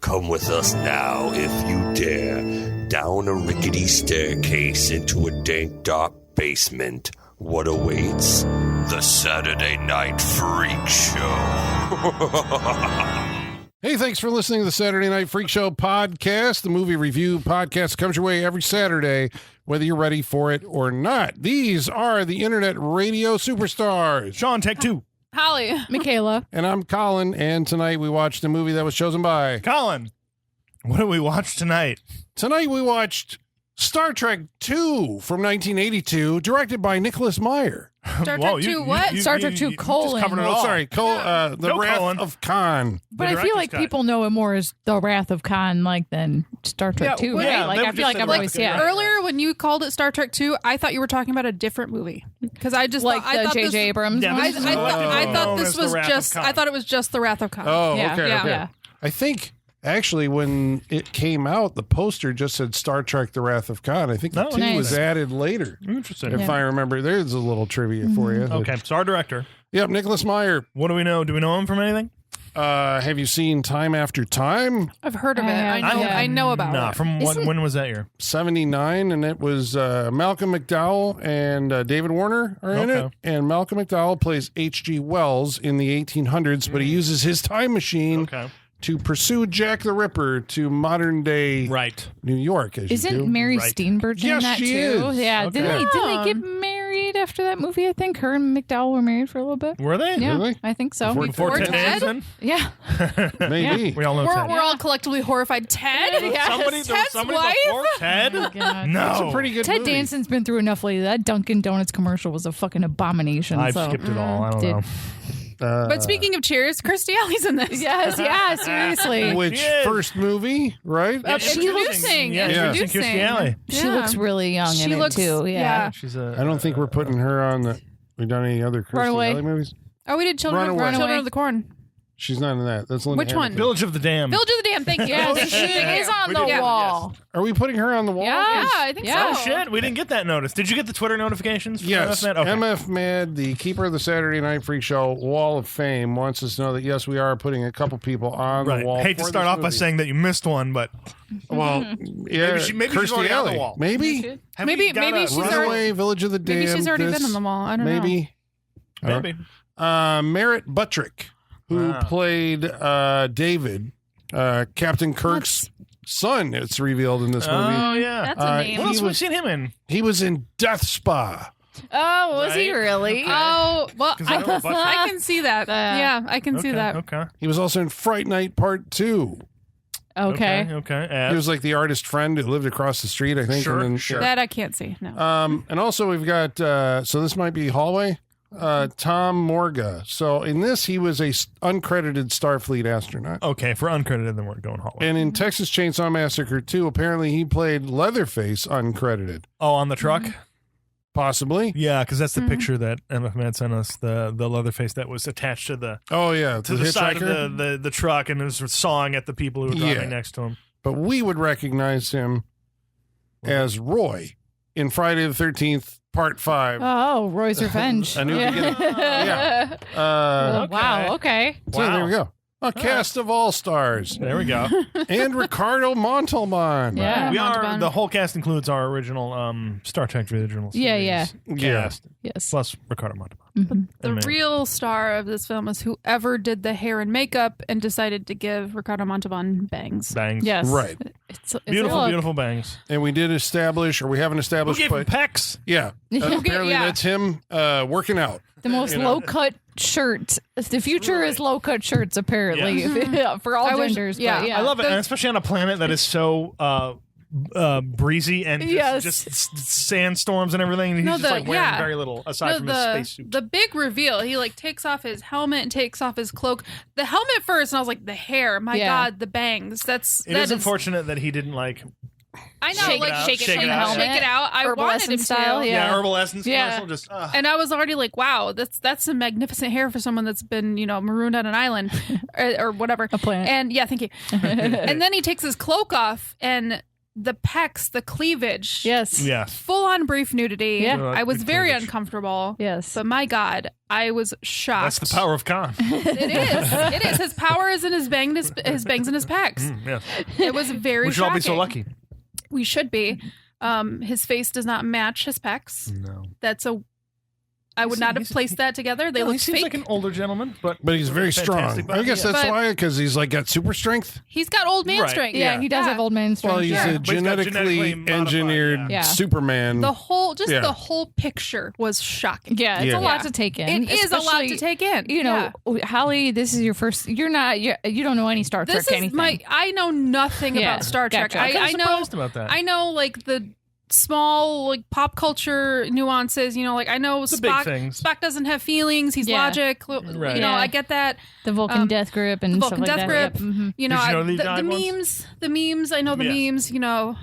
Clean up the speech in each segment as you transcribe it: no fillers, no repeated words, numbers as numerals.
Come with us now, if you dare, down a rickety staircase into a dank, dark basement. What awaits? The Saturday Night Freak Show. Hey, thanks for listening to the Saturday Night Freak Show podcast, the movie review podcast that comes your way every Saturday, whether you're ready for it or not. These are the internet radio superstars. Sean, take two. Holly. Michaela. And I'm Colin, and tonight we watched a movie that was chosen by... Colin, what did we watch tonight? Tonight we watched Star Trek II from 1982, directed by Nicholas Meyer. Star Trek 2 what? Star Trek 2 Colin. Just covered it all. Sorry, The No, Wrath Colin. of Khan. But The I feel like director's cut. people know it more as The Wrath of Khan, like, than Star Trek 2, right? yeah, Like, they I would feel just like say I've The always, Wrath of yeah. Khan. Earlier, when you called it Star Trek 2, I thought you were talking about a different movie. Because I just Like thought, I the thought J.J. this, Abrams Yeah, one? I, this is I, thought- I thought known this as The was Wrath of just. Khan. I thought it was just the Wrath of Khan. Oh, Yeah. okay, Yeah. okay. Yeah. I think, actually, when it came out, the poster just said Star Trek The Wrath of Khan. I think the Oh, 2 nice. was added later. Interesting. If I remember, there's a little trivia for you. Okay, so our director. Yep, Nicholas Meyer. What do we know? Do we know him from anything? Have you seen Time After Time? I've heard of it. I I have know about Nah, it. from when was that year? 79, and it was Malcolm McDowell and David Warner are in it. Okay. And Malcolm McDowell plays H.G. Wells in the 1800s, but he uses his time machine Okay. to pursue Jack the Ripper to modern day Right. New York. As you Isn't do. Mary Right. Steenburgen Yes, in that she too? is. Yeah. Okay. Didn't they get married after that movie? I think her and McDowell were married for a little bit. Were they? Yeah, Really? I think so. Before Ted Ted? Danson? Yeah. Maybe. We all know We're Ted. all collectively horrified. Ted? Yes. Somebody, there was Ted's somebody wife? before Ted? God. No. It's a pretty good Ted movie. Danson's been through enough lately. That Dunkin' Donuts commercial was a fucking abomination. I've so. skipped it all. I don't Did- know. But speaking of cheers, Kirstie Alley's in this. Yes, yeah, seriously. Which She is. first movie, right? Introducing. Yeah, introducing Kirstie Alley. She looks really young in it too. Yeah. She's a. I don't think we're putting her on the... We've done any other Kirstie Runaway. Alley movies? Oh, we did Children of Runaway. the Corn. She's not in that. That's Linda Which one? Hamilton. Village of the Damned. Village of the Damned. Thank you. Yes, she is on We the did- wall. Are we putting her on the wall? Yeah, I think Yeah. Oh so. shit! We didn't get that notice. Did you get the Twitter notifications? from Yes. MF Med? Okay. MF Med, the keeper of the Saturday Night Freak Show Wall of Fame, wants us to know that, yes, we are putting a couple people on Right. the wall. Hate to for start this off by movie. saying that you missed one, but Well, yeah. maybe she's Kirstie already on the Alley. wall. Maybe? have Maybe- you got maybe a- she's Runaway, Village of the Damned. Maybe she's already this, been on the mall. I don't know. Maybe. Maybe. Merritt Buttrick, who Wow. played David, Captain Kirk's son, it's revealed in this movie. Oh yeah. That's a name. What else he have we was- seen him in? He was in Death Spa. Oh, was he Right. really? Oh, well, 'Cause I know a bunch of- I can see that. Yeah, I can see that. Okay. He was also in Fright Night Part 2. Okay. Okay. He was like the artist friend who lived across the street, I think. Sure, and then, sure. That I can't see. No. And also we've got, so this might be Hallway, Tom Morga. So in this, he was a uncredited Starfleet astronaut. Okay, for uncredited, then we're going hallway. And in Texas Chainsaw Massacre 2, apparently he played Leatherface uncredited. Oh, on the truck? Possibly. Yeah, because that's the picture that MF Med sent us, the Leatherface that was attached to the Oh, yeah. to the side of the truck and was sawing at the people who were driving Yeah. next to him. But we would recognize him as Roy in Friday the 13th, Part 5. Oh, Roy's Revenge. A New Beginning. Yeah. Oh, wow. Okay. So there we go. A cast of all-stars. There we go. And Ricardo Montalban. Yeah. We are Montalban. the whole cast includes our original Star Trek original series Yeah, cast Yes. plus Ricardo Montalban. The Amazing. real star of this film is whoever did the hair and makeup and decided to give Ricardo Montalban bangs. Bangs. Yes. Right. It's a Beautiful, look. beautiful bangs. And we did establish, or we haven't Who established, gave him but pecs? yeah. Apparently yeah. that's him working out. The most low-cut shirt. The future is low-cut shirts, apparently, for all I wish- genders. yeah. but yeah. I love it, and especially on a planet that is so breezy and Yes. just sandstorms and everything. And he's No, just like wearing yeah. very little aside No, from his spacesuit. the big reveal, he like takes off his helmet and takes off his cloak. The helmet first, and I was like, the hair, my Yeah. God, the bangs. It is unfortunate that he didn't like I know, Shake it like out, shake it shake from it the out. helmet, shake it out. I Herbal wanted him Essence style, to. yeah. herbal essence Yeah. commercial. Just And I was already like, wow, that's some magnificent hair for someone that's been, marooned on an island or whatever. A planet. And yeah, thank you. And then he takes his cloak off and the pecs, the cleavage. Yes. Yes. Full on brief nudity. Yeah. I was Good very cleavage. uncomfortable. Yes. But my God, I was shocked. That's the power of Khan. It is. It is. His power is in his bangs and his pecs. Yes. It was very We should shocking. all be so lucky. We should be. His face does not match his pecs. No. I would not have placed that together. They he look seems fake. like an older gentleman, but But he's very fantastic strong. body. I guess Yeah. that's But- why, because he's like got super strength. He's got old man Right. strength. Yeah, he does Yeah. have old man strength. Well, he's Yeah. a But he's got genetically genetically modified, engineered yeah. Superman. The whole Yeah. picture was shocking. Yeah, it's Yeah. a lot Yeah. to take in. It is a lot to especially, take in. You know, Holly, this is your first. You're not. You don't know any Star this Trek is anything. I know nothing Yeah, about Star Trek. gotcha. I'm I know surprised about that. I know like the small like pop culture nuances. You know, like I know The big Spock. things. Spock doesn't have feelings. He's Yeah. logic. Right. You know, Yeah. I get that. the Vulcan death grip and the stuff Vulcan like death that. grip. Yep. Mhm. You know, Did you know that he died the once? memes. I know the Yeah. memes. You know,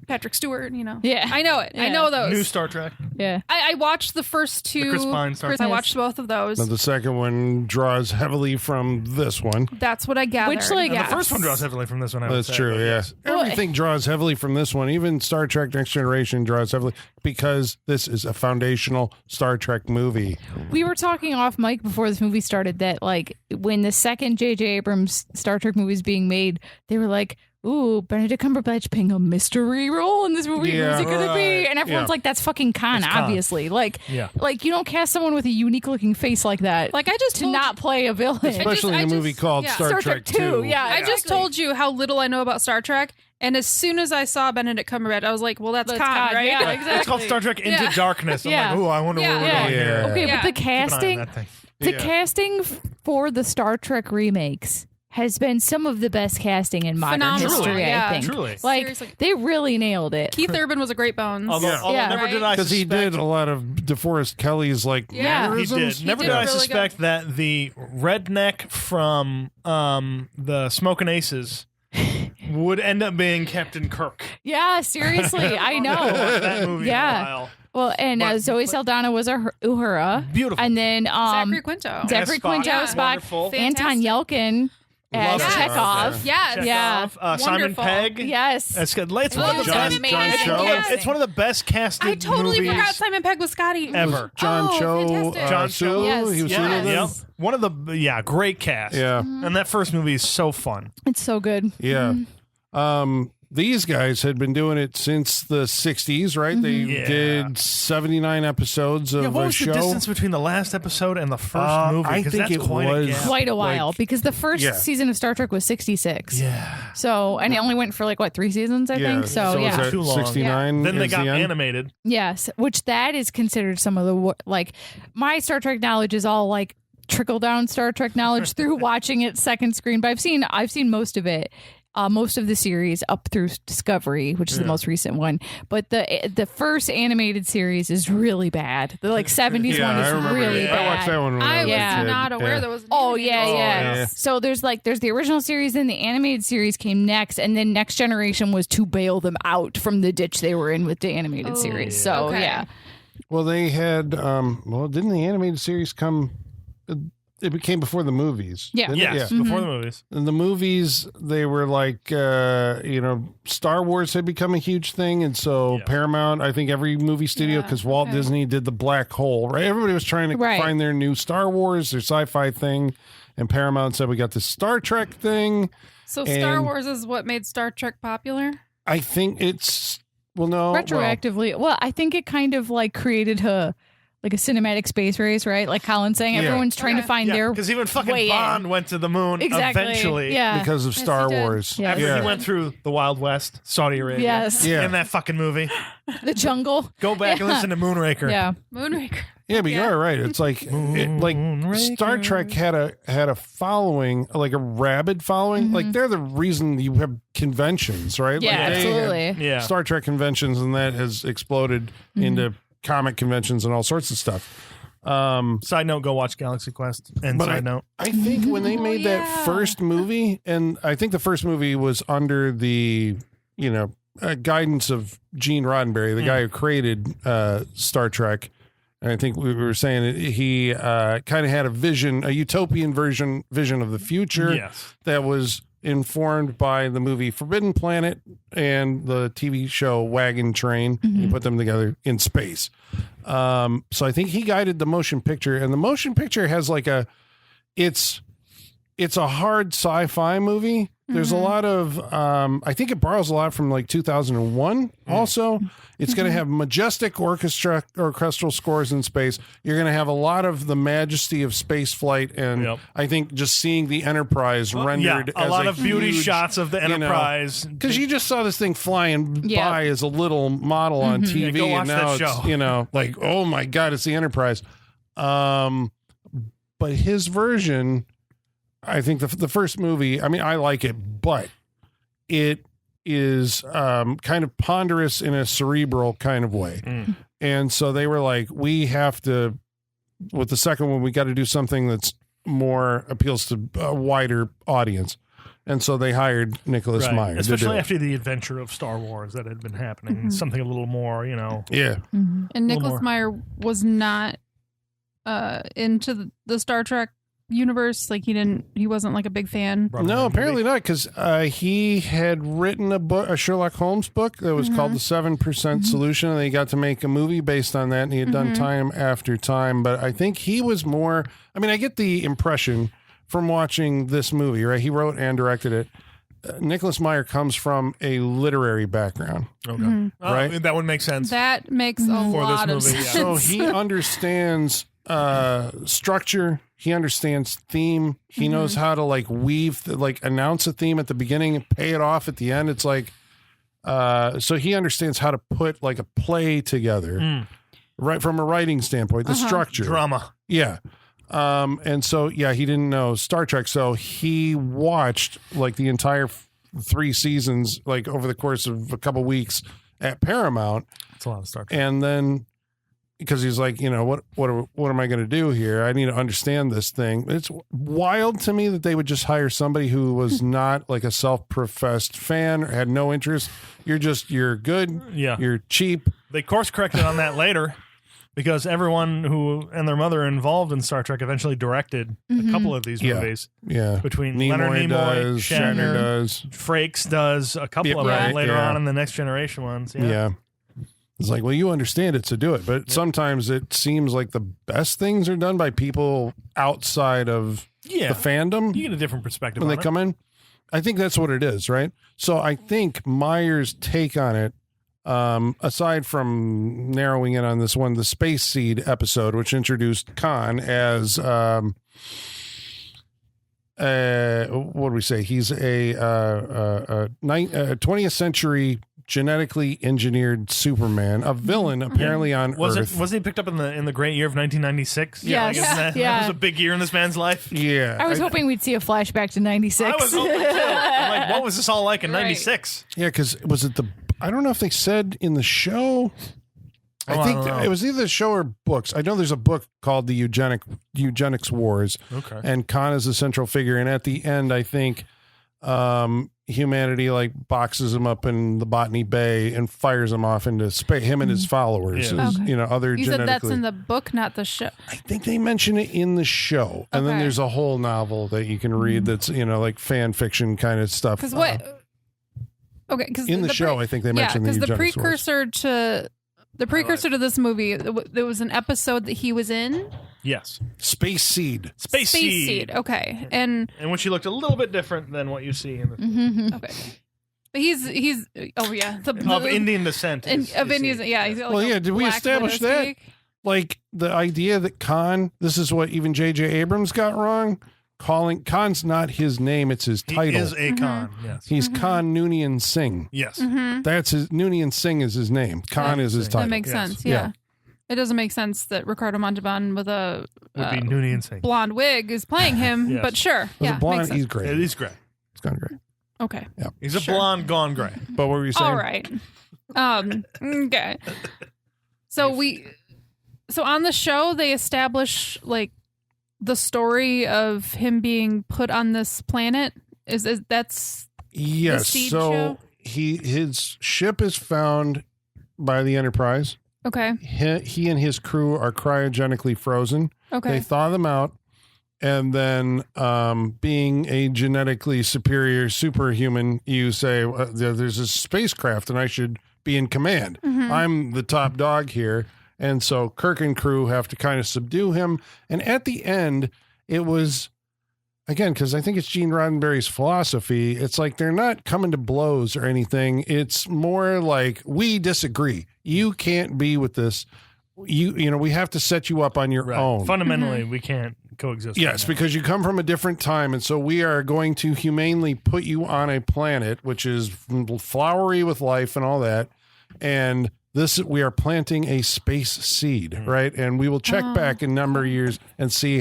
Patrick Stewart. You know, Yeah. I know it. I Yeah. know those. New Star Trek. Yeah. I watched the first two. Chris Pine Star I Trek. watched both of those. Now, the second one draws heavily from this one. That's what I gathered. Which, like, And yes. the first one draws heavily from this one. I would That's say, true, but yeah. yes. Everything draws heavily from this one. Even Star Trek Next Generation draws heavily because this is a foundational Star Trek movie. We were talking off mic before this movie started that like when the second J.J. Abrams Star Trek movie is being made, they were like, "Ooh, Benedict Cumberbatch playing a mystery role in this movie. Yeah. Who's it gonna be?" Right. And everyone's Yeah. like, "That's fucking Khan, It's Khan. obviously." Like, Yeah. like you don't cast someone with a unique looking face like that, Like I just to told not play a villain. Especially in a movie called yeah. Star Trek 2. Yeah, I just told you how little I know about Star Trek, and as soon as I saw Benedict Cumberbatch, I was like, "Well, that's That's Khan, Khan, right?" yeah, Right. exactly. It's called Star Trek Into Yeah. Darkness. I'm Yeah. like, ooh, I wonder where we're Yeah. going here. Okay, Yeah. but the Keep an eye on casting, that thing. the Yeah. casting for the Star Trek remakes has been some of the best casting in modern Phenomenal. history. Yeah. I think. Truly. Like Seriously. they really nailed it. Keith Urban was a great bones. Although, Yeah. although Yeah. never did Right. I Because he suspect... did a lot of DeForest Kelly's like Yeah. He mannerisms. did. Never did did I really suspect that the redneck from the Smokin' Aces would end up being Captain Kirk. Yeah, seriously, I know. That movie Yeah. in a while. Well, and Zoe Saldana was a Uhura. Beautiful. And then Zachary Quinto. Zachary Spock. Quinto, Yeah. Spock, Wonderful. Anton Yelkin as Love Yes. Chekhov. Yes. Yeah. Simon Wonderful. Pegg. Yes. That's good. It's one Oh, of the John- best. John it's, Cho. it's one of the best casted I totally movies forgot Simon Pegg was Scotty. ever. John Oh, Cho, fantastic. John Cho. Sulu. Yes. He was Yeah. Sulu then? Yep. One of the great cast. Yeah. And that first movie is so fun. It's so good. Yeah. These guys had been doing it since the 60s, right? They Yeah. did 79 episodes of What a was show. the distance between the last episode and the first movie? I 'Cause think that's it quite was- a gap. Quite a while Like- because the first Yeah. season of Star Trek was 66. Yeah. So, and it only went for like what, 3 seasons, I think. So, is yeah. that Too long. 69 Then they is got the end? animated. Yes, which that is considered some of the like my Star Trek knowledge is all like trickle down Star Trek knowledge through watching it second screen. But I've seen most of it. Most of the series up through Discovery, which is the most recent one, but the first animated series is really bad. The like 70s Yeah, one I is remember really that. I watched bad. that one when I I was was a kid. not aware Yeah. there was. an Oh animated yeah, series. yeah. yeah. So there's the original series, then the animated series came next, and then Next Generation was to bail them out from the ditch they were in with the animated series. So Okay. yeah, Well, they had, didn't the animated series come, it became before the movies. Yeah. didn't it? Yes, Mm-hmm. before the movies. In the movies, they were like, Star Wars had become a huge thing. And so Yeah. Paramount, I think every movie studio, Yeah, because Walt okay. Disney did the black hole, right? Everybody was trying to Right. find their new Star Wars, their sci-fi thing. And Paramount said, we got this Star Trek thing. So Star And- Wars is what made Star Trek popular. I think it's, well, no. retroactively. Well, I think it kind of like created a cinematic space race, right? Like Colin's saying, Yeah. everyone's trying to Okay. find Yeah, their because even fucking way in. Bond went to the moon exactly. eventually. Yeah. Because of Star he did. Wars. Yeah. After Yeah. he went through the Wild West, Saudi Arabia. Yes. Yeah. In that fucking movie. The jungle. Go back and listen to Moonraker. Yeah. Moonraker. Yeah, but Yeah. you're right. It's like Star Trek had a following, like a rabid following. Like they're the reason you have conventions, right? Mm-hmm. Yeah, like they had absolutely. Yeah. Star Trek conventions, and that has exploded Mm-hmm. into comic conventions and all sorts of stuff. Side note, go watch Galaxy Quest. And But side note. I think when they made yeah. that first movie, and I think the first movie was under the guidance of Gene Roddenberry, the guy who created Star Trek. And I think we were saying that he kind of had a vision, a utopian vision of the future Yes. that was informed by the movie Forbidden Planet and the TV show Wagon Train. He put them together in space. So I think he guided the motion picture, and the motion picture has like it's a hard sci-fi movie. There's a lot of, I think it borrows a lot from like 2001 also. It's going to have majestic orchestral scores in space. You're going to have a lot of the majesty of space flight. And I think just seeing the Enterprise rendered a as lot of beauty huge, shots of the Enterprise. Because you just saw this thing flying by as a little model on TV. go watch and now that it's, show. like, oh my God, it's the Enterprise. But his version... I think the first movie, I mean, I like it, but it is kind of ponderous in a cerebral kind of way. And so they were like, we have to, with the second one, we got to do something that's more appeals to a wider audience. And so they hired Nicholas Meyer. Especially after the adventure of Star Wars that had been happening. Something a little more, Yeah. And Nicholas Meyer was not into the Star Trek universe. Like he wasn't like a big fan. No, apparently not, because he had written a Sherlock Holmes book that was called The 7% Solution, and they got to make a movie based on that, and he had done time after time. But I think he was more, I mean, I get the impression from watching this movie, right? He wrote and directed it. Nicholas Meyer comes from a literary background. Okay. Right? That would make sense. That makes a lot of sense. So he understands structure. He understands theme. He knows how to like weave, announce a theme at the beginning and pay it off at the end. It's like, so he understands how to put like a play together, right, from a writing standpoint, the structure. Drama. Yeah. And so, he didn't know Star Trek. So he watched like the entire 3 seasons, like over the course of a couple weeks at Paramount. That's a lot of Star Trek. And then, because he's like, what am I going to do here? I need to understand this thing. It's wild to me that they would just hire somebody who was not like a self-professed fan or had no interest. You're good. Yeah. You're cheap. They course corrected on that later because everyone who and their mother involved in Star Trek eventually directed a couple of these movies. Yeah. Between Nimoy Leonard Nimoy, does, Shatner does. Frakes does a couple of them later on in the Next Generation ones. Yeah. It's like, well, you understand it, so do it. But sometimes it seems like the best things are done by people outside of the fandom. You get a different perspective when on they it. come in. I think that's what it is, right? So I think Meyer's take on it, aside from narrowing in on this one, the Space Seed episode, which introduced Khan as, what do we say? He's a 20th century genetically engineered Superman, a villain apparently on Earth. Wasn't he picked up in the great year of 1996? Yes. That was a big year in this man's life. Yeah. I was hoping we'd see a flashback to 96. I was hoping too. I'm like, what was this all like in 96? Yeah, because I don't know if they said in the show. I think it was either the show or books. I know there's a book called The Eugenics Wars. Okay. And Khan is the central figure. And at the end, I think humanity like boxes him up in the Botany Bay and fires him off into space. Him and his followers, other You genetically. said that's in the book, not the show. I think they mention it in the show, and then there's a whole novel that you can read that's like fan fiction kind of stuff. Because because in the show, I think they mentioned because the eugenics precursor to this movie, there was an episode that he was in. Yes. Space Seed. Space Seed. Okay, and which he looked a little bit different than what you see in the okay. But he's of Indian descent. Of Indian, he's like did we establish that? Like the idea that Khan, this is what even J.J. Abrams got wrong. Khan's not his name; it's his title. He is a Khan. Yes, he's Khan Noonien Singh. Yes, that's his. Noonien Singh is his name. Khan is his title. That makes sense. Yeah. It doesn't make sense that Ricardo Montalban with a blonde wig is playing him, but sure. Yeah, blonde, he's great. Yeah, he's great. He's gone great. Okay. Yeah. He's a blonde gone gray. But what were you saying? All right. Okay. So on the show they establish like the story of him being put on this planet. Is that's yes. The Seed so show? his ship is found by the Enterprise. Okay. He and his crew are cryogenically frozen. Okay. They thaw them out, And then being a genetically superior superhuman, you say, there's a spacecraft and I should be in command. I'm the top dog here. And so Kirk and crew have to kind of subdue him. And at the end, it was, again, because I think it's Gene Roddenberry's philosophy, it's like they're not coming to blows or anything. It's more like, we disagree. You can't be with this. You know, we have to set you up on your own. Fundamentally, we can't coexist. Yes, because you come from a different time, and so we are going to humanely put you on a planet which is flowery with life and all that, and we are planting a space seed, right? And we will check back in a number of years and see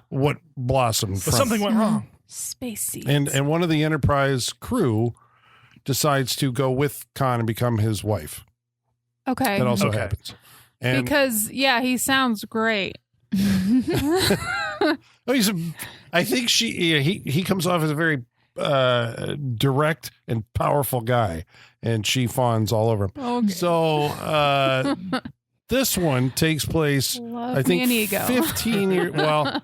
what blossomed But from. something went wrong. Space seeds. And one of the Enterprise crew decides to go with Khan and become his wife. Okay. That also Okay. happens. And Because he sounds great. I think he comes off as a very direct and powerful guy, and she fawns all over him. Okay. So this one takes place, Love I think, me an ego. 15 years. Well,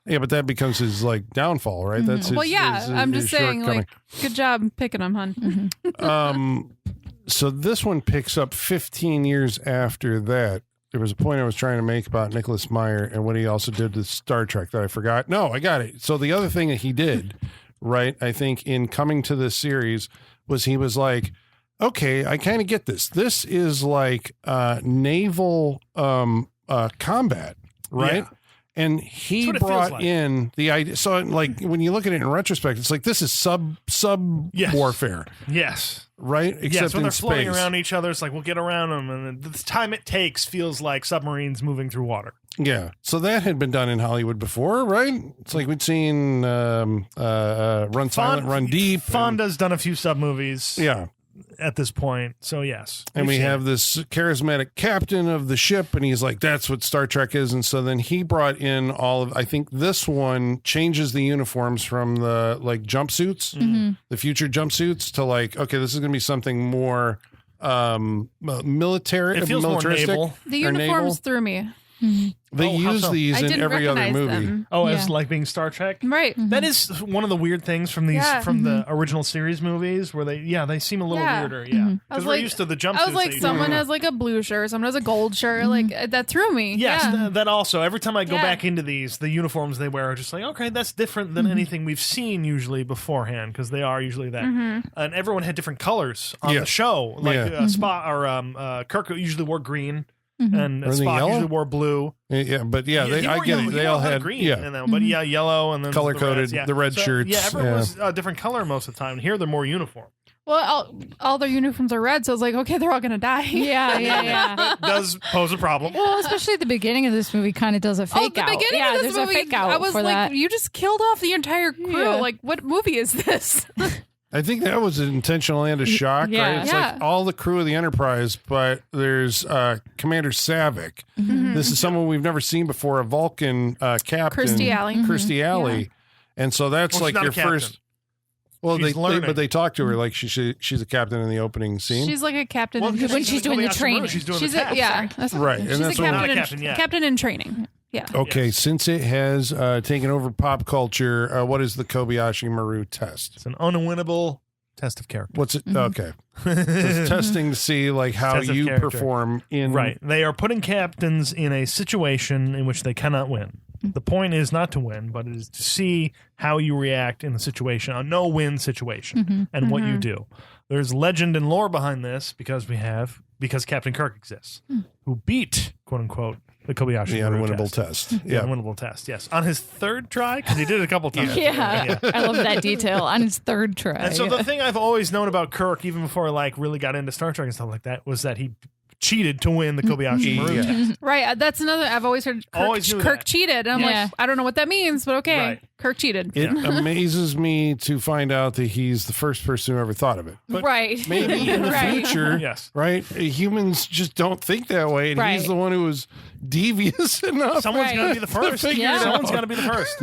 yeah, but that becomes his downfall, right? That's his, Well, yeah, his I'm just saying, shortcoming. good job picking him, hon. So this one picks up 15 years after that. There was a point I was trying to make about Nicholas Meyer and what he also did to Star Trek that I forgot. No, I got it. So the other thing that he did, right, I think in coming to this series was he was like, okay, I kind of get this. This is like naval combat, right? Yeah. And That's he what it feels brought like. in the idea. So like when you look at it in retrespect, it's like this is sub Yes. warfare, Yes. right? Except Yes, when in they're space. floating around each other, it's like we'll get around them, and the time it takes feels like submarines moving through water. Yeah. So that had been done in Hollywood before, right? It's like we'd seen Run Silent, Run Deep. Fonda's done a few sub movies Yeah. at this point, so yes. And We've we seen have this charismatic captain of the ship, and he's like, that's what Star Trek is. And so then he brought in I think this one changes the uniforms from the jumpsuits, the future jumpsuits, to okay, this is going to be something more military. It feels more militaristic. naval. The or naval. uniforms threw me. They Oh, how use so? these I in didn't every other recognize movie. them. Oh, Yeah. as like being Star Trek? Right. That is one of the weird things from these Yeah. from the original series movies where they seem a little Yeah. weirder, yeah. I was Because we're like- used to the jumpsuits. I was like, that you someone do. has a blue shirt, someone has a gold shirt. That threw me. Yes, Yeah. that also. Every time I go Yeah. back into these, the uniforms they wear are just like, okay, that's different than anything we've seen usually beforehand, because they are usually that. And everyone had different colors on Yeah. the show. Like Yeah. Spock or Kirk usually wore green, and Or the Spock yellow? usually wore blue. Yeah, but He I wore get yellow- it. he They wore all a lot of had green yeah. in them, but yellow and then Color-coded, the reds, yeah. the red shirts, Yeah, everyone yeah. was a different color most of the time. Here they're more uniform. Well, all their uniforms are red, so I was like, okay, they're all gonna die. Yeah. Does pose a problem. Well, especially at the beginning of this movie kind of does a fake the out. beginning yeah, of this there's movie, a fake out I was for like, that. you just killed off the entire crew. Yeah. Like, what movie is this? I think that was intentional and a shock, yeah. right? It's Yeah. like all the crew of the Enterprise, but there's Commander Savick. This is someone we've never seen before, a Vulcan captain. Kirstie Alley. Kirstie Alley. And so that's Well, she's like not your a captain. first. Well, She's learning. but they talk to her like she's a captain in the opening scene. She's like a captain. Well, in because When she's doing the Kobyashi Maru, training. she's doing she's the test. that's Right, and She's that's a what- Not a captain, captain yet. captain in training. Yeah. Okay, Yes. since it has taken over pop culture, what is the Kobayashi Maru test? It's an unwinnable test of character. What's it? Okay, so it's testing to see how Test of you character. perform in Right. They are putting captains in a situation in which they cannot win. The point is not to win, but it is to see how you react in the situation, a no-win situation, and what you do. There's legend and lore behind this because Captain Kirk exists, who beat, quote unquote, the Kobyashi the Maru unwinnable test. test. The Yeah, unwinnable test, yes. On his third try, because he did it a couple times. yeah. I love that detail on his third try. And so the thing I've always known about Kirk, even before I really got into Star Trek and stuff like that, was that he cheated to win the Kobyashi Maru Yeah. test. Right. That's another. I've always heard Kirk, Always knew Kirk that. cheated. And I'm Yeah. like, I don't know what that means, but okay. Right. Kirk cheated. It amazes me to find out that he's the first person who ever thought of it. But right. maybe in the Right. future, Yes. right? Humans just don't think that way, and Right. he's the one who was devious enough. Someone's Right. going to be the first. figure it Someone's out. got to be the first.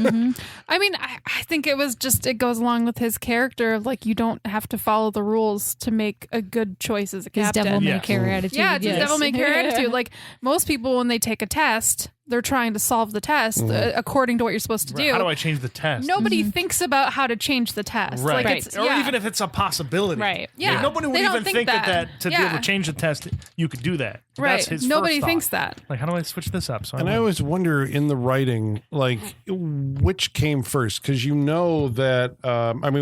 I mean, I think it was just, it goes along with his character of you don't have to follow the rules to make a good choice as a his captain. devil may Yes. care attitude. Yeah, it's his yes. devil may care attitude. Like most people, when they take a test, they're trying to solve the test according to what you're supposed to do. How do I change the test? Nobody thinks about how to change the test. Right. Like it's, Or even if it's a possibility. Right. Yeah. Like, nobody would They don't even think that to be able Yeah. to change the test, you could do that. right. That's his Nobody first thought. thinks that. Like, how do I switch this up? So And I always wonder in the writing, like, which came first? Because you know that,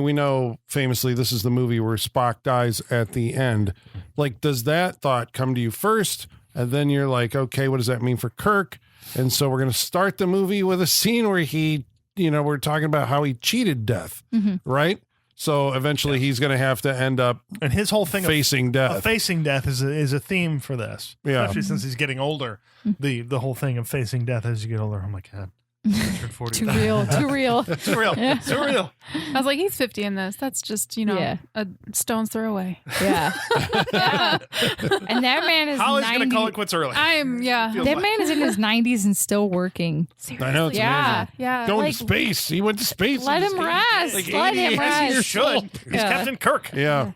we know famously this is the movie where Spock dies at the end. Like, does that thought come to you first? And then you're like, okay, what does that mean for Kirk? And so we're going to start the movie with a scene where he, we're talking about how he cheated death, right? So eventually he's going to have to end up and his whole thing facing death. Facing death is a theme for this. Yeah. Especially since he's getting older. The whole thing of facing death as you get older. Oh my God. Turned 40. Too real. Too real. Too real. Too real. I was like, he's 50 in this. That's just, Yeah. a stone's throw away. Yeah. Yeah. And that man is Holly's 90. going to call it quits early. That man is in his 90s and still working. I know, it's Yeah. amazing. Yeah. Going Like, to space. He went to space. Let in his him 80s. rest. Like Let 80 him years rest. old. Should. He's Yeah. Captain Kirk. Yeah.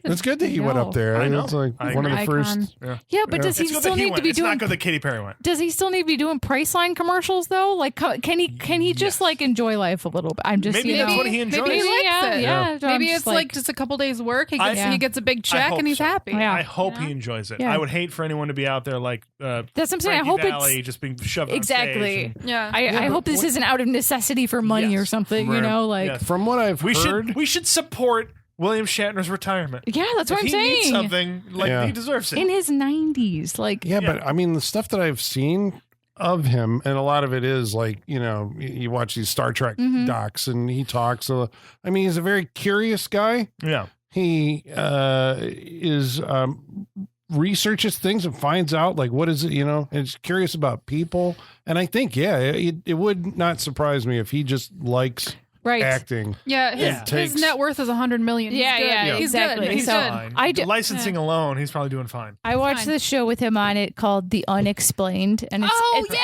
It's good that he went up there. I know. It's like I one of the agree. first. Yeah, but does he It's good still that he need went. to be It's not doing? good that Katy Perry went. Does he still need to be doing Priceline commercials though? Like, can he just like enjoy life a little bit? I'm just Maybe you that's know. what he enjoys. Maybe he likes yeah, it. yeah. Maybe I'm it's like just a couple days work. He gets, I- he gets a big check hope and he's so. happy. Yeah. I hope he enjoys it. Yeah. I would hate for anyone to be out there like That's what I'm saying. I Frankie hope Valli it's just being shoved exactly. on stage. Yeah. I hope this isn't out of necessity for money or Yes. something. You Right. know, like Yes. From what I've We heard, should support William Shatner's retirement. yeah, that's what If I'm he saying. needs something, like Yeah. he deserves it. In his 90s, like yeah, but I mean, the stuff that I've seen of him, and a lot of it is like, you watch these Star Trek docs and he talks. So, I mean, he's a very curious guy. Yeah. He researches things and finds out like what is it, and is curious about people. And I think, it would not surprise me if he just likes right. acting. Yeah, Yeah. his net worth is $100 million. He's Yeah, good. yeah, He's exactly. good. He's So- good. Fine. I do- Licensing alone, he's probably doing fine. I watched Fine. this show with him on it called The Unexplained, and it's Oh, it's, yeah,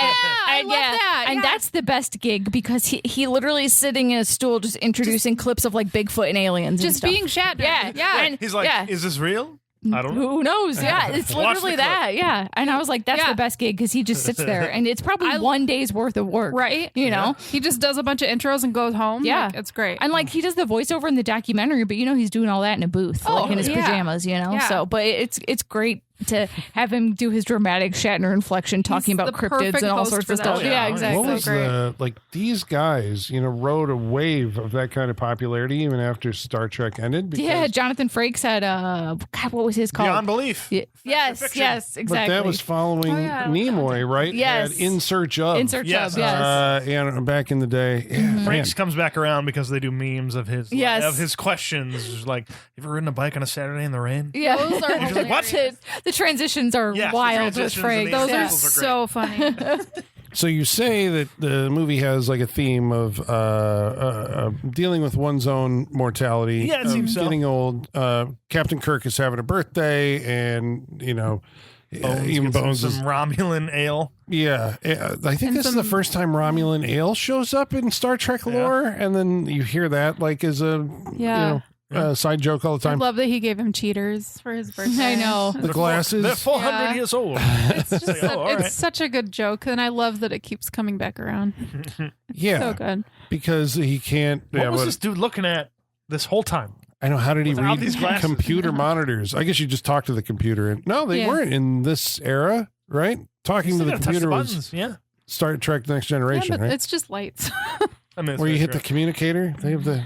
I love that, and yeah. that's the best gig because he literally is sitting in a stool just introducing clips of like Bigfoot and aliens, and Just stuff. being Shatner. Yeah, Yeah. and He's like, yeah. is this real? I don't know. Who knows? Yeah, it's Watch literally the clip. that. Yeah, and I was like, that's Yeah. the best gig because he just sits there, and it's probably one day's worth of work, Right? You know. He just does a bunch of intros and goes home. Yeah. Like, it's great. And like he does the voiceover in the documentary, but he's doing all that in a booth, like in his yeah. pajamas, Yeah. So, but it's great to have him do his dramatic Shatner inflection, talking He's about the cryptids perfect and all host sorts for of that stuff. show. Yeah, Yeah. exactly. What was great. like these guys, rode a wave of that kind of popularity even after Star Trek ended? Because, Yeah, Jonathan Frakes had God, what was his called? Beyond belief. Yes, Fiction. yes, exactly. But that was following Oh, yeah. Nimoy, right? Yes. Had In Search of. In Search Yes. of, yes. And back in the day, man. Franks comes back around because they do memes of his Yes. of his questions. Like, you ever ridden a bike on a Saturday in the rain? Yeah, Those are You're just like, what? the transitions are Yeah, the wild with transitions and Frakes. the Those are examples are so funny. So you say that the movie has like a theme of dealing with one's own mortality. Yeah, it seems so. Getting old. Captain Kirk is having a birthday, and even Gets Bones some is. Romulan ale. Yeah, I think And this is the first time Romulan ale shows up in Star Trek lore, and then you hear that like as a Yeah. side joke all the I time. love that he gave him cheaters for his birthday. I know. The glasses. They're 400 Yeah. years old. It's just Like, oh, all it's right. such a good joke, and I love that it keeps coming back around. Yeah, So good. because he can't. What was this dude looking at this whole time? I know. How did he Without read these glasses? computer monitors? I guess you just talk to the computer. And no, they Yeah. weren't in this era, right? Talking to Still the gotta touch the computer was buttons. Yeah. Star Trek: Next Yeah, Generation, but right? it's just lights. I mean, it's Where you very hit true. the communicator. They have the.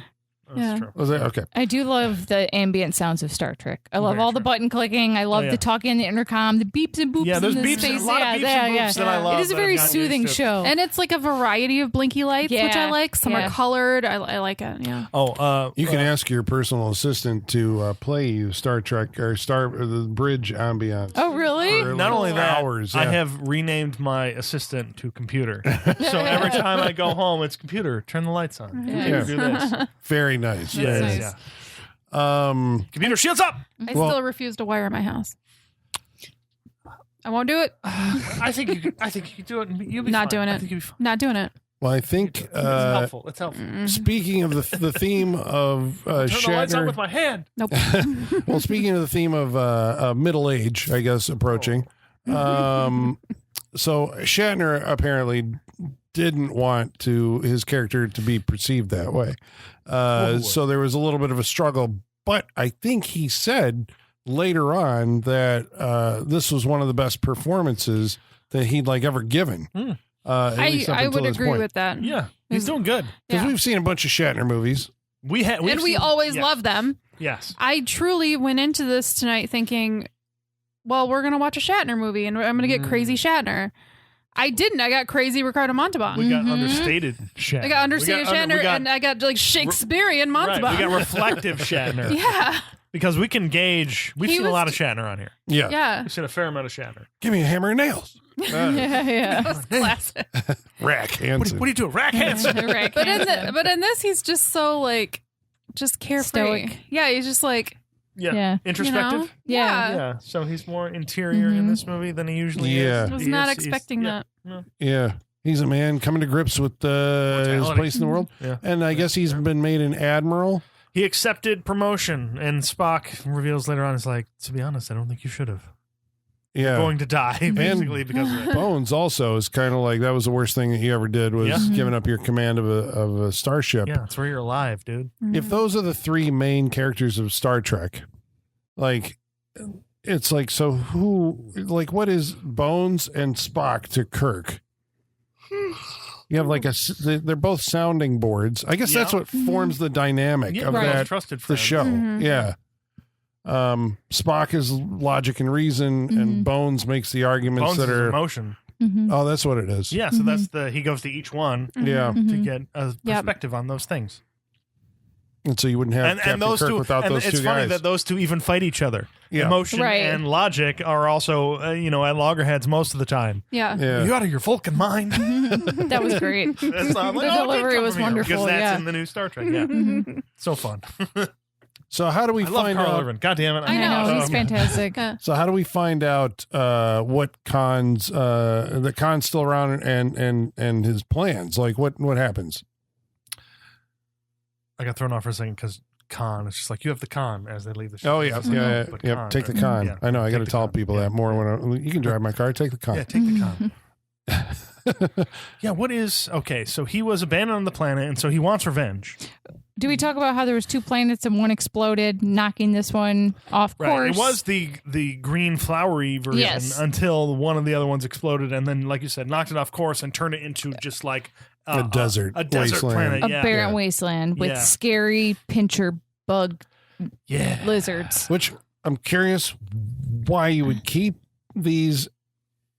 That's Yeah. true. Was that okay? I do love the ambient sounds of Star Trek. I love Very all the true. button clicking. I love yeah. the talking in the intercom, the beeps and boops. Yeah, there's in the beeps, space. a lot of beeps yeah, and yeah. boops that I love. It is a that I've very gotten soothing used to. show. And it's like a variety of blinky lights, which I Yeah. like. Some Yeah. are colored. I like it. Yeah. Oh, You can ask your personal assistant to play you Star Trek or the bridge ambiance. Oh, really? For not only that, hours, I yeah. have renamed my assistant to computer. So every time I go home, it's computer, turn the lights on. Computer, do this. Very nice. Yeah, Very nice. nice. Computer, shields up! I Well- still refuse to wire my house. I won't do it. I think you could do it and you'll be Not fine. doing I it. think you'll be fine. Not doing it. Well, I think It's helpful. It's helpful. speaking of the theme of Turn the lights on Shatner. with my hand. Nope. Well, speaking of the theme of middle age, I guess approaching. So Shatner apparently didn't want his character to be perceived that way. So there was a little bit of a struggle, but I think he said later on that this was one of the best performances that he'd ever given. I would agree with that. Yeah, he's doing good. Because we've seen a bunch of Shatner movies. We always love them. Yes. I truly went into this tonight thinking, well, we're going to watch a Shatner movie and I'm going to get crazy Shatner. I didn't. I got crazy Ricardo Montalban. We got understated Shatner. I got understated Shatner and I got Shakespearean Montalban. Right, we got reflective Shatner. Yeah. Because we can gauge. We've seen a lot of Shatner on here. Yeah. Yeah. We've seen a fair amount of Shatner. Give me a hammer and nails. That was classic. Rack Hansen. What are you doing? Rack Hansen. But in this, he's just so just carefree. Stoic. Yeah, he's just Yeah. Introspective. Yeah. Yeah. So he's more interior in this movie than he usually is. I was not expecting that. No. Yeah. He's a man coming to grips with his place in the world. Yeah. And I guess he's been made an admiral. He accepted promotion, and Spock reveals later on, he's like, to be honest, I don't think you should have. Yeah. Going to die, basically, because of it. Bones also is kind of like, that was the worst thing that you ever did, was giving up your command of a starship. Yeah, that's where you're alive, dude. If those are the three main characters of Star Trek, it's so who, what is Bones and Spock to Kirk? You have they're both sounding boards. I guess that's what forms the dynamic of that, trusted the friend. show. Yeah. Spock is logic and reason, and Bones makes the arguments Bones that is are emotion. Oh, that's what it is. Yeah, so that's he goes to each one Yeah. to get a perspective on those things. And so you wouldn't have Captain those Kirk two without those two guys. It's funny that those two even fight each other. Yeah. Emotion Right. and logic are also, at loggerheads most of the time. Yeah. Yeah. You out of your Vulcan mind? That was great. That's not The delivery was wonderful, because that's yeah. in the new Star Trek. Yeah, so fun. So how do we I love find Carl out? Urban. God damn it! I know. He's fantastic. So how do we find out what Khan's the Khan's still around and his plans? What happens? I got thrown off for a second because Khan. It's just you have the Khan as they leave the show. Oh yeah, It's like, yeah, but yeah. Khan, Take the right? Khan. Yeah. I know. I got to Take the tell Khan. people that more when you can drive my car. Take the Khan. Yeah, take the Khan. Yeah, what is okay? So he was abandoned on the planet, and so he wants revenge. Do we talk about how there was two planets and one exploded, knocking this one off course? It was the green flowery version until one of the other ones exploded, and then, like you said, knocked it off course and turned it into just a desert wasteland. Planet. a Yeah. barren wasteland with Yeah. scary pincher bug Yeah. lizards. Which I'm curious why you would keep these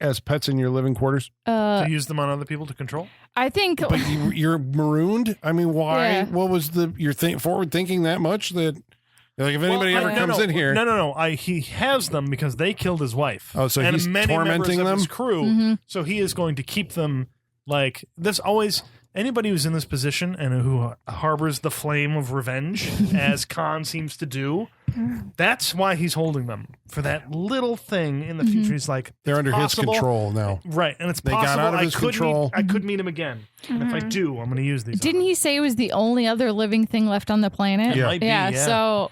as pets in your living quarters. To use them on other people to control. I think But you're marooned. I mean, why? Yeah. What was your forward thinking that much that if anybody ever comes in here? No. He has them because they killed his wife. Oh, so and he's many tormenting members of them? his crew. So he is going to keep them this. Always anybody who's in this position and who harbors the flame of revenge, as Khan seems to do. That's why he's holding them for that little thing in the future. He's They're under possible, his control now. right? And it's They possible got out of his control. I could meet him again, and if I do, I'm going to use these. didn't he say it was the only other living thing left on the planet? It might be, yeah. yeah. So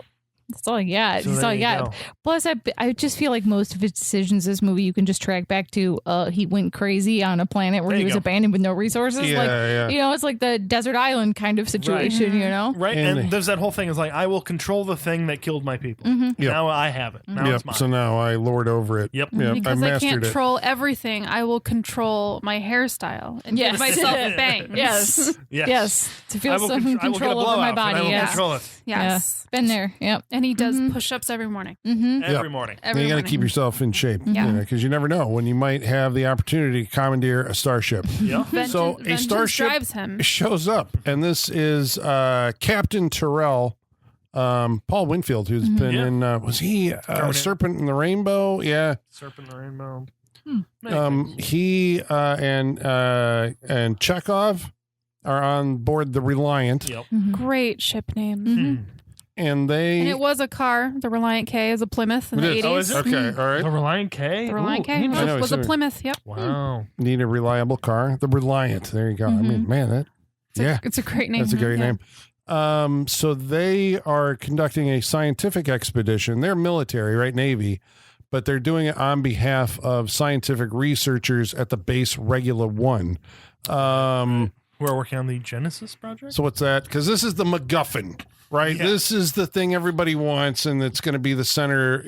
that's all he got. So That's there all he you got. go. Plus, I just feel like most of his decisions in this movie you can just track back to he went crazy on a planet where There he you was go. abandoned with no resources. Yeah, yeah. It's like the desert island kind of situation, Right, And- and there's that whole thing is I will control the thing that killed my people. Yep. Now I have it. Now it's Yep. mine. So now I lord over it. Yep. Yep. Because I mastered can't it. control everything, I will control my hairstyle and Yes. give myself bangs. Yes. Yes. To feel some I will get a control over my blowout, and body. I will Yes. control it Yes. Been there. Yep. And he does push-ups every morning. every morning. Every You got to morning. keep yourself in shape. Yeah. Because you never know when you might have the opportunity to commandeer a starship. Yeah. So a Vengeance starship drives him. shows up, and this is Captain Terrell, Paul Winfield, who's been Yeah. in. Was he Serpent in the Rainbow? Yeah. Serpent in the Rainbow. He and Chekhov are on board the Reliant, Yep. Great ship name. and they. And it was a car. The Reliant K is a Plymouth in It the is. 80s. Oh, is it? Okay, all right. The Reliant K. The Reliant Ooh, K I know, was a it's- Plymouth. Yep. Wow. Need a reliable car. The Reliant. There you go. I mean, man, that. It's a great name. That's a great Yeah. name. So they are conducting a scientific expedition. They're military, right? Navy. but they're doing it on behalf of scientific researchers at the base Regula 1. Who are working on the Genesis project? So what's that? Because this is the MacGuffin, right? Yeah. This is the thing everybody wants, and it's going to be the center,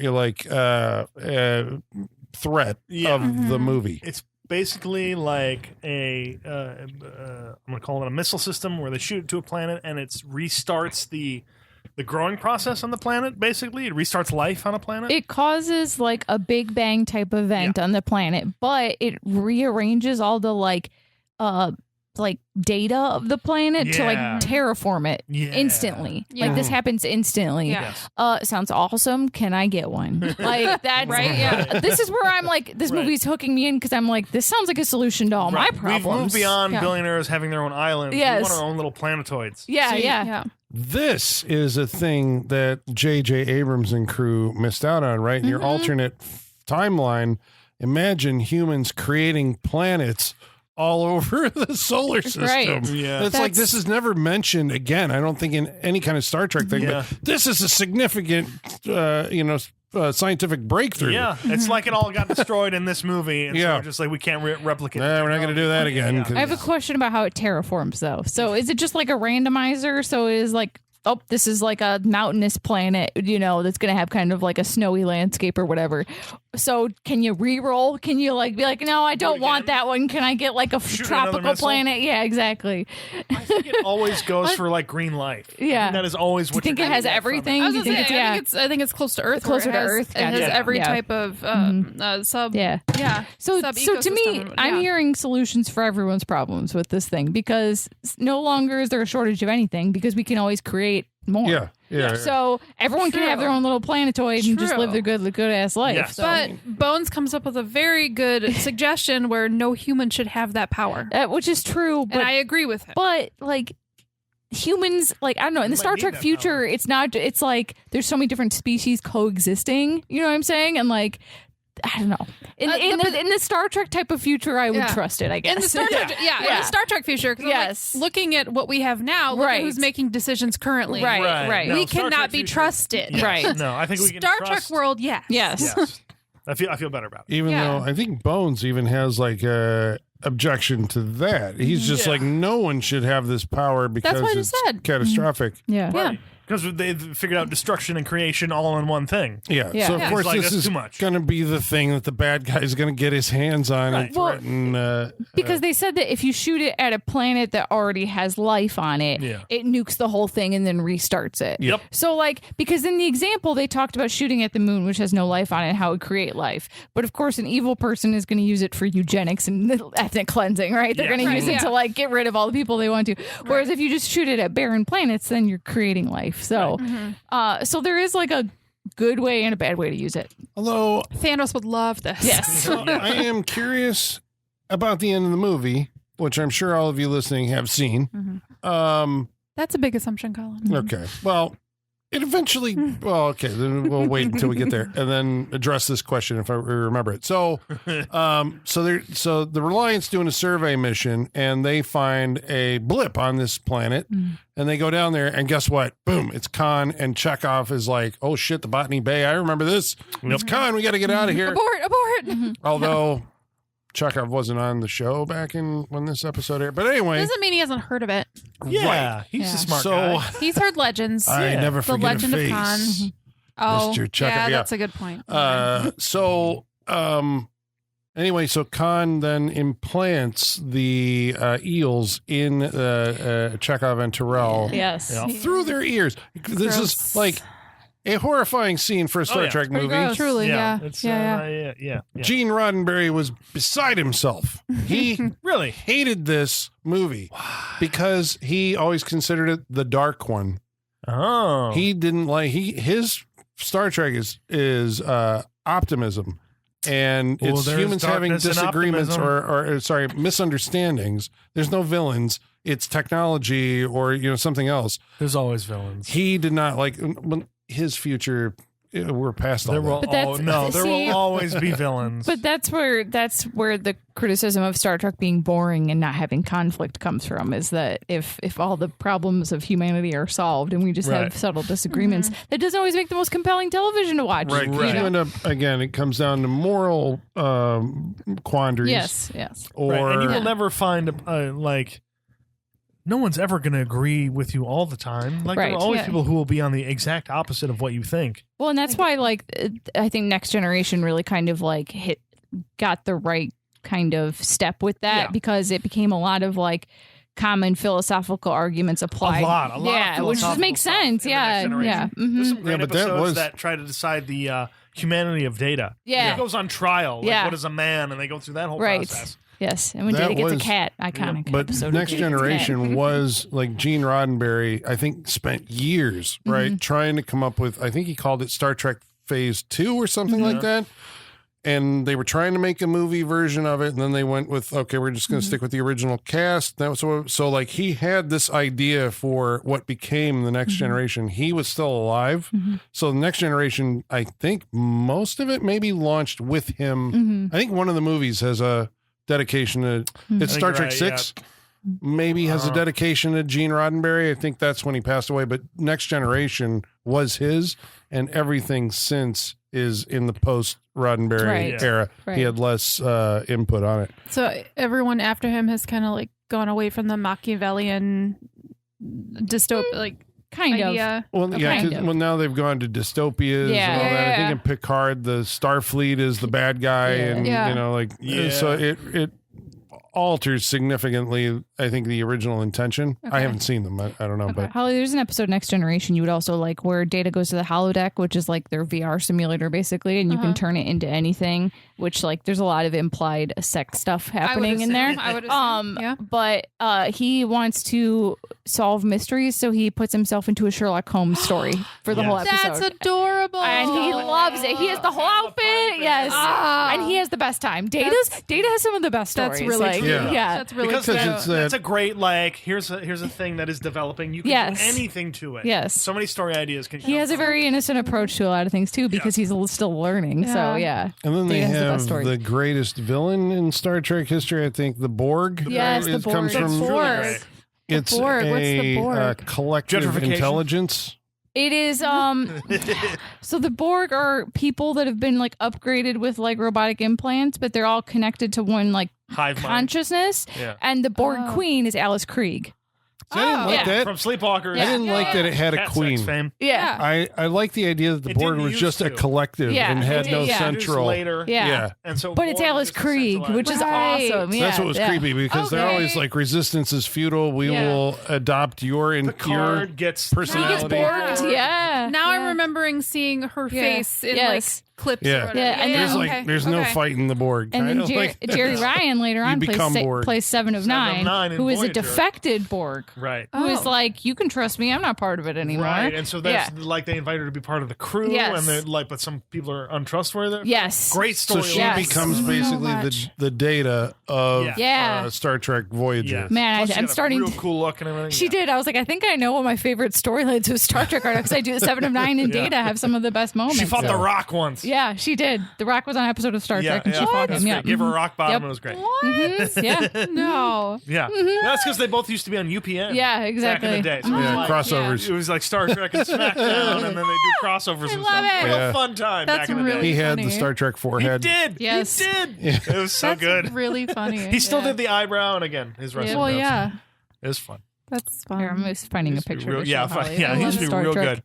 threat of the movie. It's basically like I'm going to call it a missile system where they shoot it to a planet and it restarts the growing process on the planet. Basically, it restarts life on a planet. It causes like a Big Bang type event on the planet, but it rearranges all the like data of the planet to like terraform it instantly. Like this happens instantly. Sounds awesome. Can I get one? Like that, right? Yeah. This is where I'm like, this movie's hooking me in because I'm like, this sounds like a solution to all my problems. We've moved beyond billionaires having their own islands. Yes. We want our own little planetoids. Yeah. This is a thing that J.J. Abrams and crew missed out on, right? In your alternate timeline, imagine humans creating planets all over the solar system. Right. Yeah. It's like this is never mentioned again. I don't think in any kind of Star Trek thing, but this is a significant, scientific breakthrough. Yeah, it's like it all got destroyed in this movie. And so we're just like, we can't replicate it. We're not going to do that again. I have a question about how it terraforms, though. So is it just like a randomizer? So it is like, oh, this is like a mountainous planet, that's going to have kind of like a snowy landscape or whatever. So can you re-roll? Can you like be like, no, I don't want that one. Can I get like a tropical planet? Yeah, exactly. I think it always goes for like green life. Yeah. I think that is always what Do you think it has everything? I think it's close to Earth. Closer to Earth. It has every type of sub. Yeah. So to me, I'm hearing solutions for everyone's problems with this thing because no longer is there a shortage of anything because we can always create more. Yeah. So everyone can have their own little planetoid and just live their good ass life. Yes. So. But Bones comes up with a very good suggestion where no human should have that power. Which is true. But, and I agree with him. But like humans, like, I don't know, in the Star Trek future, it's like there's so many different species coexisting. You know what I'm saying? And like, I don't know. In the Star Trek type of future, I would trust it, I guess. In the Star Trek, in the Star Trek future, because looking at what we have now, look at who's making decisions currently. Right. No, we Star cannot Trek be future. trusted. Yes. Right. No, I think we can Star trust. Trek world, yes. Yes. I feel better about it. Even though I think Bones even has like a objection to that. He's just like, no one should have this power because That's what I it's said. catastrophic. Yeah. Right. Because they've figured out destruction and creation all in one thing. Yeah. Yeah. So of course Like, this that's is too much. going to be the thing that the bad guy is going to get his hands on and Well, threaten. Because they said that if you shoot it at a planet that already has life on it, it nukes the whole thing and then restarts it. Yep. So, like, because in the example, they talked about shooting at the moon, which has no life on it, and how it would create life. But of course, an evil person is going to use it for eugenics and ethnic cleansing, right? They're going to use it to, like, get rid of all the people they want to. Whereas if you just shoot it at barren planets, then you're creating life. So, so there is, like, a good way and a bad way to use it. Although Thanos would love this. Yes. I am curious about the end of the movie, which I'm sure all of you listening have seen. That's a big assumption, Colin. Okay. Well, it eventually. Well, okay. Then we'll wait until we get there and then address this question if I remember it. So, so the Reliance doing a survey mission and they find a blip on this planet and they go down there and guess what? Boom! It's Khan and Chekhov is like, oh shit, the Botany Bay. I remember this. It's Khan. We got to get out of here. Abort! Although Chekhov wasn't on the show back in when this episode aired, but anyway, Doesn't mean he hasn't heard of it. Yeah, he's a smart guy. He's heard legends. I never The forget Legend a of face. Khan. Oh, Mr. Chekhov, yeah, yeah. that's a good point. Anyway, so Khan then implants the eels in Chekhov and Terrell Yes. through their ears. This is like a horrifying scene for a Star Trek movie. gross. Truly, yeah. It's, Yeah. Gene Roddenberry was beside himself. He Really? hated this movie because he always considered it the dark one. Oh. He didn't like his Star Trek is optimism. And it's there's humans having darkness and disagreements optimism. or misunderstandings. There's no villains. It's technology or something else. There's always villains. He did not like when his future. we're past all There that. will But that's- there see- will always be villains. But that's where the criticism of Star Trek being boring and not having conflict comes from, is that if all the problems of humanity are solved and we just Right. have subtle disagreements, that doesn't always make the most compelling television to watch. Right. 'Cause you end up, again, it comes down to moral quandaries. Yes. Or, Right, and you will never find like no one's ever going to agree with you all the time. Like there Right. are always Yeah. people who will be on the exact opposite of what you think. Well, and that's why, like, I think Next Generation really kind of like got the right kind of step with that, Yeah. because it became a lot of like common philosophical arguments applied. A lot of yeah, which just philosophical makes stuff sense. in the Yeah, Next Generation. yeah. There's some Mhm. great but that episodes was- that try to decide the humanity of Data. Yeah. It goes on trial. Like, Yeah. what is a man? And they go through that whole Right. process. Yes, and when That Data gets was- a cat, iconic But episode. of Next Data Gets a Cat. Generation was like Gene Roddenberry, I think, spent years, right, trying to come up with, I think he called it Star Trek Phase 2 or something like that. And they were trying to make a movie version of it, and then they went with, okay, we're just going to stick with the original cast. That was so like he had this idea for what became the Next Generation. He was still alive, so the Next Generation, I think most of it maybe launched with him. I think one of the movies has a dedication to it's Star you're Trek right, 6. Maybe has a dedication to Gene Roddenberry. I think that's when he passed away. But Next Generation was his, and everything since is in the post Roddenberry Right. era. Right. He had less input on it. So everyone after him has kind of like gone away from the Machiavellian like kind idea. Well, yeah, Kind 'cause- of. well, now they've gone to dystopias Yeah. and all that. I Yeah. think in Picard, the Starfleet is the bad guy, and Yeah. you know, like so it alters significantly, I think, the original intention. I Okay. haven't seen them. I don't know, but Holly, there's an episode Next Generation you would also like where Data goes to the holodeck, which is like their VR simulator basically, and you can turn it into anything, which like there's a lot of implied sex stuff happening in there. I would assume. Yeah. But he wants to solve mysteries, so he puts himself into a Sherlock Holmes story for the whole episode. That's adorable. And he loves it. He has the whole outfit, yes, and he has the best time. Data has some of the best stories. That's really like, true. Yeah. That's really Because true. that's a great, like, here's a thing that is developing. You can Yes. do anything to it. Yes. So many story ideas can He come has a from it. very innocent approach to a lot of things too, because he's still learning. So yeah, And then they Data has the best have story. the greatest villain in Star Trek history, I think, the Borg. Yes, the It comes Borg. from That's Borg. really great. it's Borg. What's the a Borg? collective Gentrification. intelligence. It is so the Borg are people that have been like upgraded with like robotic implants, but they're all connected to one like Hive mind. consciousness. Yeah. And the Borg queen is Alice Krieg. So I didn't like yeah. that. From Sleepwalkers. I didn't like that it had a Cat sex queen. fame. Yeah. I like the idea that the It Borg didn't was used just a to. collective Yeah, and had it no did, yeah. Introduced central. later. Yeah. And so But it's Borg Alice is Krieg, centralized. which is Right. awesome. Yeah. That's what was yeah. creepy because they're Okay. always like resistance is futile. We Yeah. will adopt your Picard gets personality. He gets Borged, yeah. Now yeah. I'm remembering seeing her Yeah. face in Yes. like clips. Yeah. Or whatever. Yeah, and There's then- like okay, there's no okay. fighting the Borg. And then kind of like Jerry Ryan later on become Borg. plays 7 of 9, in who is a Voyager. defected Borg. Right. Who is Oh. like, you can trust me, I'm not part of it anymore. Right, and so that's yeah. like they invite her to be part of the crew, Yes. and they're like, but some people are untrustworthy. Yes. Great So story. she Yes. becomes So basically much. the Data of Yeah. Star Trek Voyager. Yeah. Man, Plus, she I'm had a starting real to- cool look and everything. She Yeah. did. I was like, I think I know what my favorite storylines of Star Trek are because I do 7 of 9 and Yeah. Data have some of the best moments. She fought the Rock once. Yeah, she did. The Rock was on an episode of Star Trek and she fought That's him. Yeah. great. Give her a rock bottom. Yep. It was great. Mhm. Yeah. No. Yeah, that's because they both used to be on UPN. Yeah, exactly. Back in the day. So it was Yeah, like- crossovers. It was like Star Trek and SmackDown, and then they do crossovers and love stuff. it. It was Yeah. a fun time That's back in the really day. He had the funny. Star Trek He forehead. did. Yes. He did. It was so That's good. really funny. He still Yeah. did the eyebrow, and again, his wrestling. Well, moves. yeah. It was fun. That's Here, I'm fun. just finding a Used to be picture real- of the yeah, show, fun. Holly. Yeah, I he used to love be Star real Trek. good.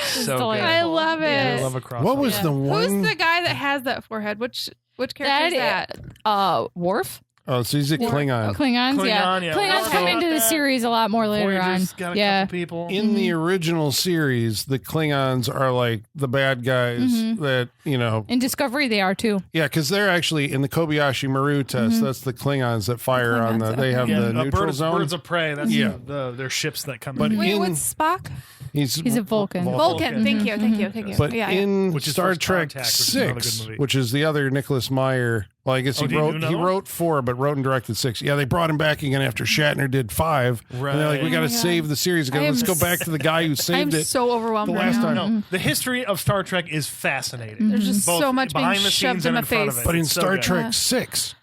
So good. I love I it. love a crossover. What was the Who's one? the guy that has that forehead? Which character That is that? Worf? Oh, so he's a Klingon. Klingons, yeah. Klingon, yeah. Klingons Worf. come into the series a lot more later Voyager's on. got a Yeah. couple people. In the original series, the Klingons are like the bad guys that, you know, In Discovery, they are too. yeah, because they're actually in the Kobayashi Maru test. That's the Klingons that fire on the, they have Yeah, the neutral zone. birds of prey. That's Yeah. their ships that come But in. Wait, in- what's Spock? He's He's a Vulcan. Vulcan. Thank you. Thank you. Thank you. But yeah, in Which is Star First Trek Contact, which is another good 6, movie. which is the other Nicholas Meyer Well, I guess Oh, he did he do wrote another one? 4, but wrote and directed 6. Yeah, they brought him back again after Shatner did 5. Right. And they're like, we got to Oh my God. save the series again. I Let's am go back to the guy who I'm saved it. so overwhelmed the right last now. time. No, the history of Star Trek is fascinating. There's just Both so much being behind the shoved scenes in and my in front of face. it. But in It's so Star good. Trek 6,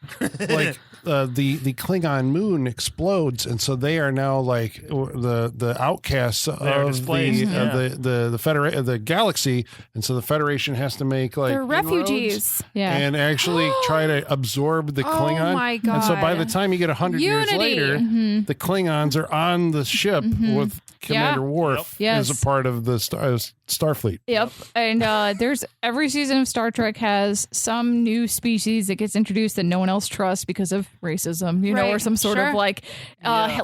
like the Klingon moon explodes, and so they are now like the outcasts of displaced, the galaxy, and so the Federation has to make like They're inroads refugees. Yeah. and actually try to absorb the Oh Klingon. my And so by God. the time you get 100 years Unity. later, the Klingons are on the ship with Commander Worf Yes. as a part of the Starfleet. Yep. And there's every season of Star Trek has some new species that gets introduced that no one else trusts because of racism, you know, Right. or some sort Sure. of like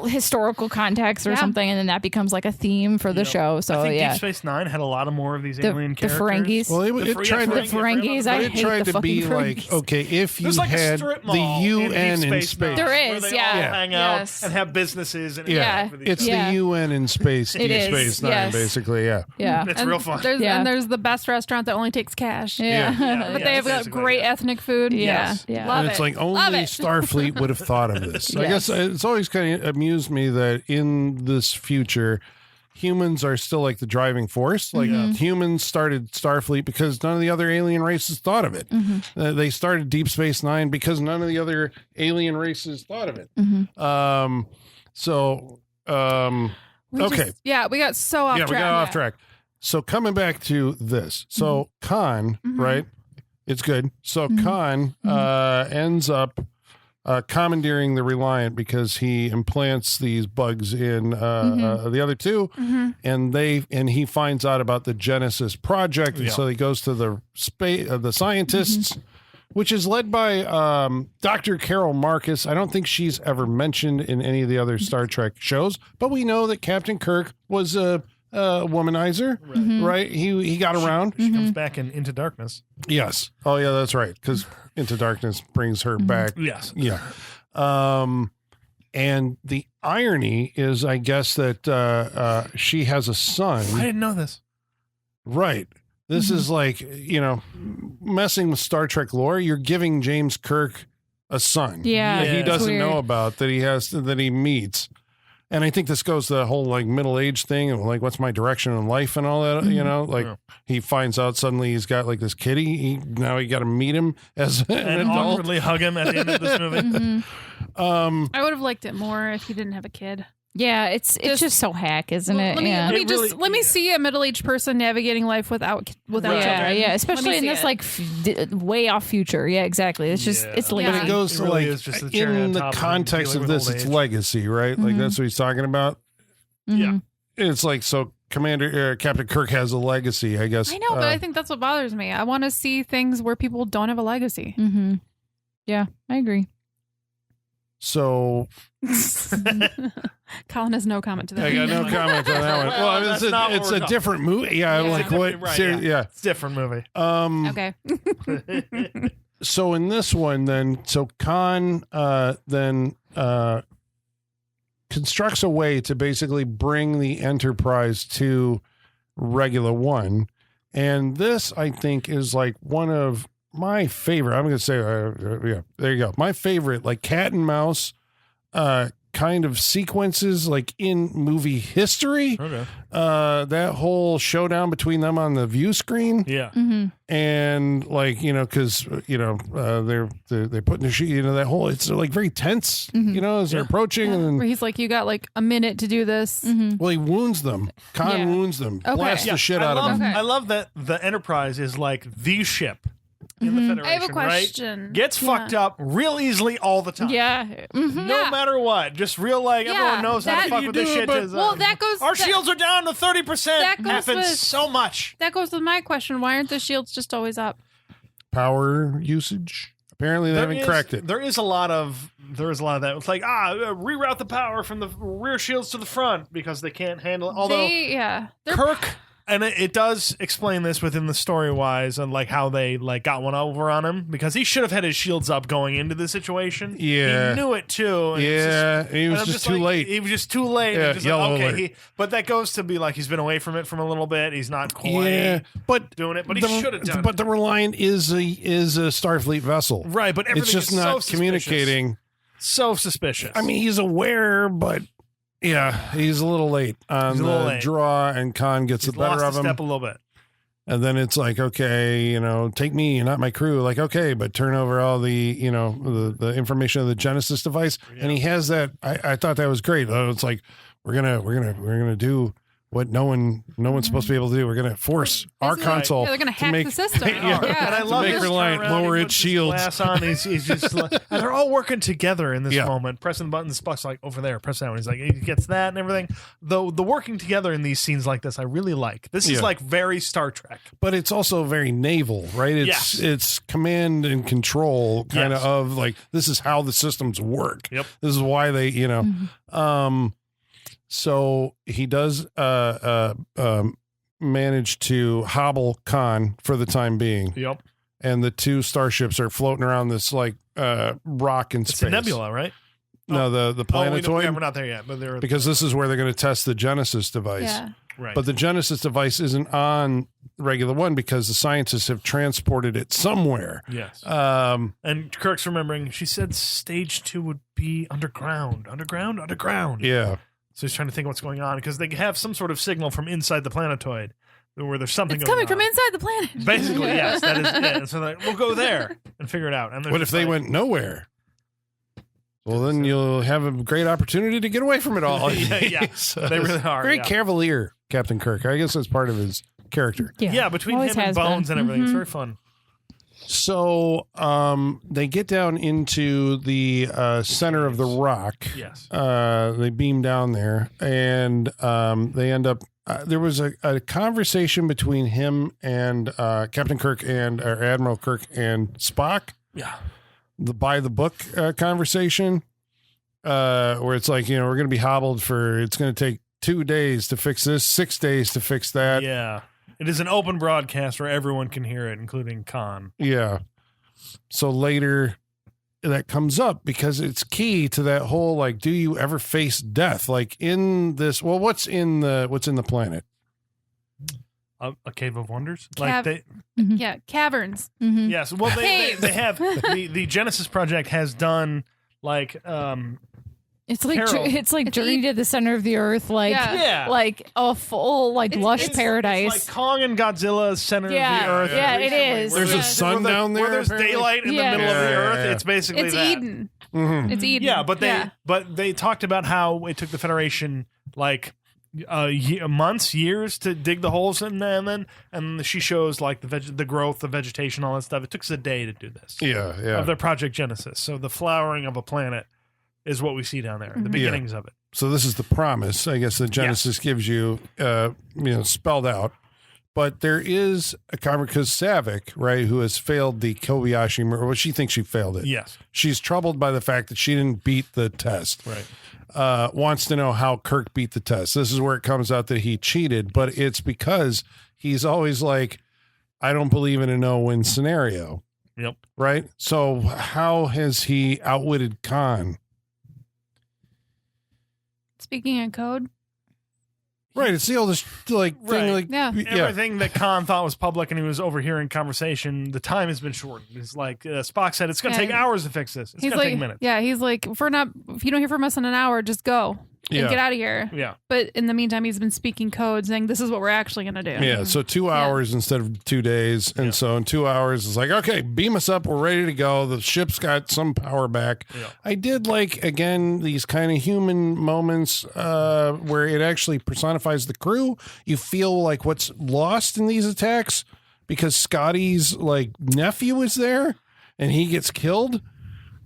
historical context or Yeah. something. And then that becomes like a theme for the show. So I think yeah. Deep Space Nine had a lot of more of these The alien the characters. Ferengis. Well, it tried the to. Ferengis, I It hate tried the to be fucking like, Ferengis. okay, if you There's like a had strip the mall UN in Nine, space. There where is, they yeah. all hang out Yes. and have businesses and Yeah, interact with each it's other. Yeah. the UN in space. It Deep is, Space Nine, yes. basically. Yeah. Yeah. It's And real fun. Yeah. And there's the best restaurant that only takes cash. Yeah. But they have got basically, great yeah. ethnic food. Yes. Yeah. Yeah. Love And it's it. like Love only it. Starfleet would have thought of this. I Yes. guess it's always kind of amused me that in this future, humans are still like the driving force. Like humans started Starfleet because none of the other alien races thought of it. They started Deep Space Nine because none of the other alien races thought of it. We okay. just- we got so off Yeah, track. we got off track. So coming back to this. So Khan, right? It's good. So Khan ends up commandeering the Reliant because he implants these bugs in the other two, and he finds out about the Genesis project, and so he goes to the scientists. Which is led by Dr. Carol Marcus. I don't think she's ever mentioned in any of the other Star Trek shows, but we know that Captain Kirk was a womanizer, right? He got around. She comes back in Into Darkness. Yes. Oh, yeah, that's right. Because Into Darkness brings her back. Yes. Yeah. And the irony is, I guess, that she has a son. I didn't know this. Right. This is like, messing with Star Trek lore. You're giving James Kirk a son Yeah, that he it's doesn't weird. know about, that he meets. And I think this goes to the whole like middle age thing and like, what's my direction in life and all that, he finds out suddenly he's got like this kitty. Now he got to meet him as an And adult. awkwardly hug him at the end of this movie. I would have liked it more if he didn't have a kid. Yeah, it's just so hack, isn't it? Let me, Yeah. let me It just really- let me see a middle-aged person navigating life without Right. Yeah, children. yeah, Let especially me in see this it. like way off future. Yeah, exactly. It's just it's lazy. But it goes It to really like is just the cherry on in the top of context dealing of with this, old it's age. legacy, right? Like that's what he's talking about. Yeah. It's like so. Captain Kirk has a legacy, I guess. I know, but I think that's what bothers me. I want to see things where people don't have a legacy. Mm-hmm. Yeah, I agree. So Colin has no comment to that. I got no comment on that one. Well, Well, that's it's not a, what it's we're a talking- different movie. Yeah, Yeah. like It's what? Right, Yeah. It's a different movie. Okay. So in this one, then, so Khan then constructs a way to basically bring the Enterprise to Regular One, and this I think is like one of my favorite. I'm going to say, yeah, there you go. My favorite, like cat and mouse, kind of sequences, like in movie history. Okay. That whole showdown between them on the view screen. Yeah. And like because they're putting the sheet, that whole it's like very tense, as they're approaching, and Where he's like, you got like a minute to do this. well, he wounds them. Khan Yeah. wounds them, Okay. blasts Yeah, the shit I out love, of them. Okay. I love that the Enterprise is like the ship in the Federation. I have a right? question. Gets Yeah. fucked up real easily all the time. Yeah. Mhm. No Yeah. matter what. Just real like Yeah, everyone knows how that- to fuck You with this do, shit. but- is, Well, that goes. our that, shields are down to 30%. That goes Happens with- so much. That goes with my question. Why aren't the shields just always up? Power usage. Apparently, they haven't cracked it. There is a lot of that. It's like reroute the power from the rear shields to the front because they can't handle it. Although They're Kirk And it does explain this within the story-wise and like how they like got one over on him because he should have had his shields up going into the situation. Yeah. He knew it too. And He was just too late. He was just too late. Yeah, Just yellow like, alert. but that goes to be like he's been away from it from a little bit. He's not quite but doing it, but he should have done But it. the Reliant is a Starfleet vessel. Right, but It's everything just is not so communicating. So suspicious. I mean, he's aware, but yeah, he's a little late on the draw, and Khan gets the better of him. Step a little bit. And then it's like, okay, take me, not my crew. Like, okay, but turn over all the, the information of the Genesis device. Yeah. And he has that. I thought that was great. It's like we're gonna do what no one's supposed to be able to do. We're gonna force our console. Yeah, they're gonna hack the system. Yeah. And I love make Reliant lower its shields. Glass on. He's just like, and they're all working together in this moment, pressing the buttons. Spock's like over there, press that one. He's like, he gets that and everything. Though the working together in these scenes like this, I really like. This is like very Star Trek, but it's also very naval, right? It's command and control kind of like this is how the systems work. Yep. This is why they, So he does manage to hobble Khan for the time being. Yep. And the two starships are floating around this like rock in space. It's a nebula, right? No, the planetoid. We're not there yet, but they're because this is where they're going to test the Genesis device. Yeah. Right. But the Genesis device isn't on regular one because the scientists have transported it somewhere. Yes. And Kirk's remembering. She said stage 2 would be underground. Yeah. So he's trying to think of what's going on because they have some sort of signal from inside the planetoid where there's something It's going coming from inside the planet. Basically, yes. That is it. And so we'll go there and figure it out. And what if they went nowhere? Well, then you'll have a great opportunity to get away from it all. Yeah. So they really are. Very cavalier, Captain Kirk. I guess that's part of his character. Yeah, between Always him and has Bones been. and everything. It's very fun. So they get down into the center of the rock. Yes. They beam down there, and they end up. There was a conversation between him and Captain Kirk or Admiral Kirk and Spock. Yeah. The by the book conversation, where it's like, we're going to be hobbled it's going to take 2 days to fix this, 6 days to fix that. Yeah. It is an open broadcast where everyone can hear it, including Khan. Yeah. So later that comes up because it's key to that whole, like, do you ever face death? Like in this, well, what's in the planet? A cave of wonders? Yeah, caverns. Mm-hmm. Yes. Well, they have the Genesis project has done like It's like Carol. it's like Journey to the Center of the Earth, like like a full lush paradise. It's like Kong and Godzilla's center of the Earth. Yeah, it is. There's a sun down there. Where there's daylight in the middle of the Earth. It's basically It's that. Eden. Mm-hmm. It's Eden. Yeah, but they talked about how it took the Federation like months, years to dig the holes, and she shows like the growth, the vegetation, all that stuff. It took us a day to do this. Yeah. Of their Project Genesis. So the flowering of a planet is what we see down there, the beginnings of it. So this is the promise, I guess, that Genesis gives you, spelled out. But there is a comment because Saavik, right, who has failed the Kobyashi Maru, well, she thinks she failed it. Yes. She's troubled by the fact that she didn't beat the test. Right. Wants to know how Kirk beat the test. This is where it comes out that he cheated, but it's because he's always like, I don't believe in a no-win scenario. Yep. Right? So how has he outwitted Khan? Speaking in code. Right, it's the oldest thing. Like, Everything that Khan thought was public and he was overhearing conversation, the time has been shortened. It's like Spock said, it's going to take hours to fix this. It's going to take minutes. Yeah, he's like, if you don't hear from us in an hour, just go and get out of here. Yeah. But in the meantime, he's been speaking code saying, this is what we're actually going to do. Yeah, so 2 hours instead of 2 days. And so in 2 hours, it's like, okay, beam us up. We're ready to go. The ship's got some power back. Yeah. I did like, again, these kind of human moments where it actually personifies the crew. You feel like what's lost in these attacks because Scotty's like nephew is there and he gets killed.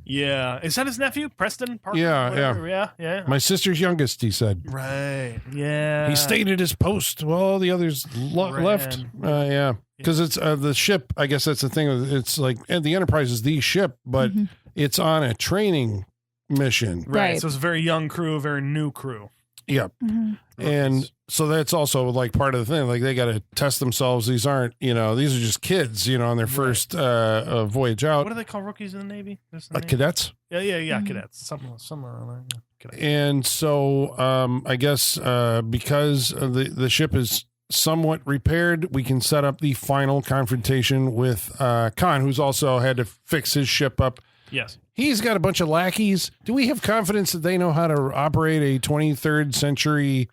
Yeah. Is that his nephew? Preston Parker? Yeah. My sister's youngest, he said. Right. Yeah. He stayed at his post while the others left. Because it's the ship. I guess that's the thing. It's like the Enterprise is the ship, but it's on a training mission. Right. So it's a very young crew, a very new crew. Yep. Mhm. And so that's also like part of the thing. Like they got to test themselves. These aren't, these are just kids, on their first voyage out. What do they call rookies in the Navy? There's the name? Cadets. Yeah, cadets. Something around there. Cadets. And so I guess because the ship is somewhat repaired, we can set up the final confrontation with Khan, who's also had to fix his ship up. Yes. He's got a bunch of lackeys. Do we have confidence that they know how to operate a 23rd century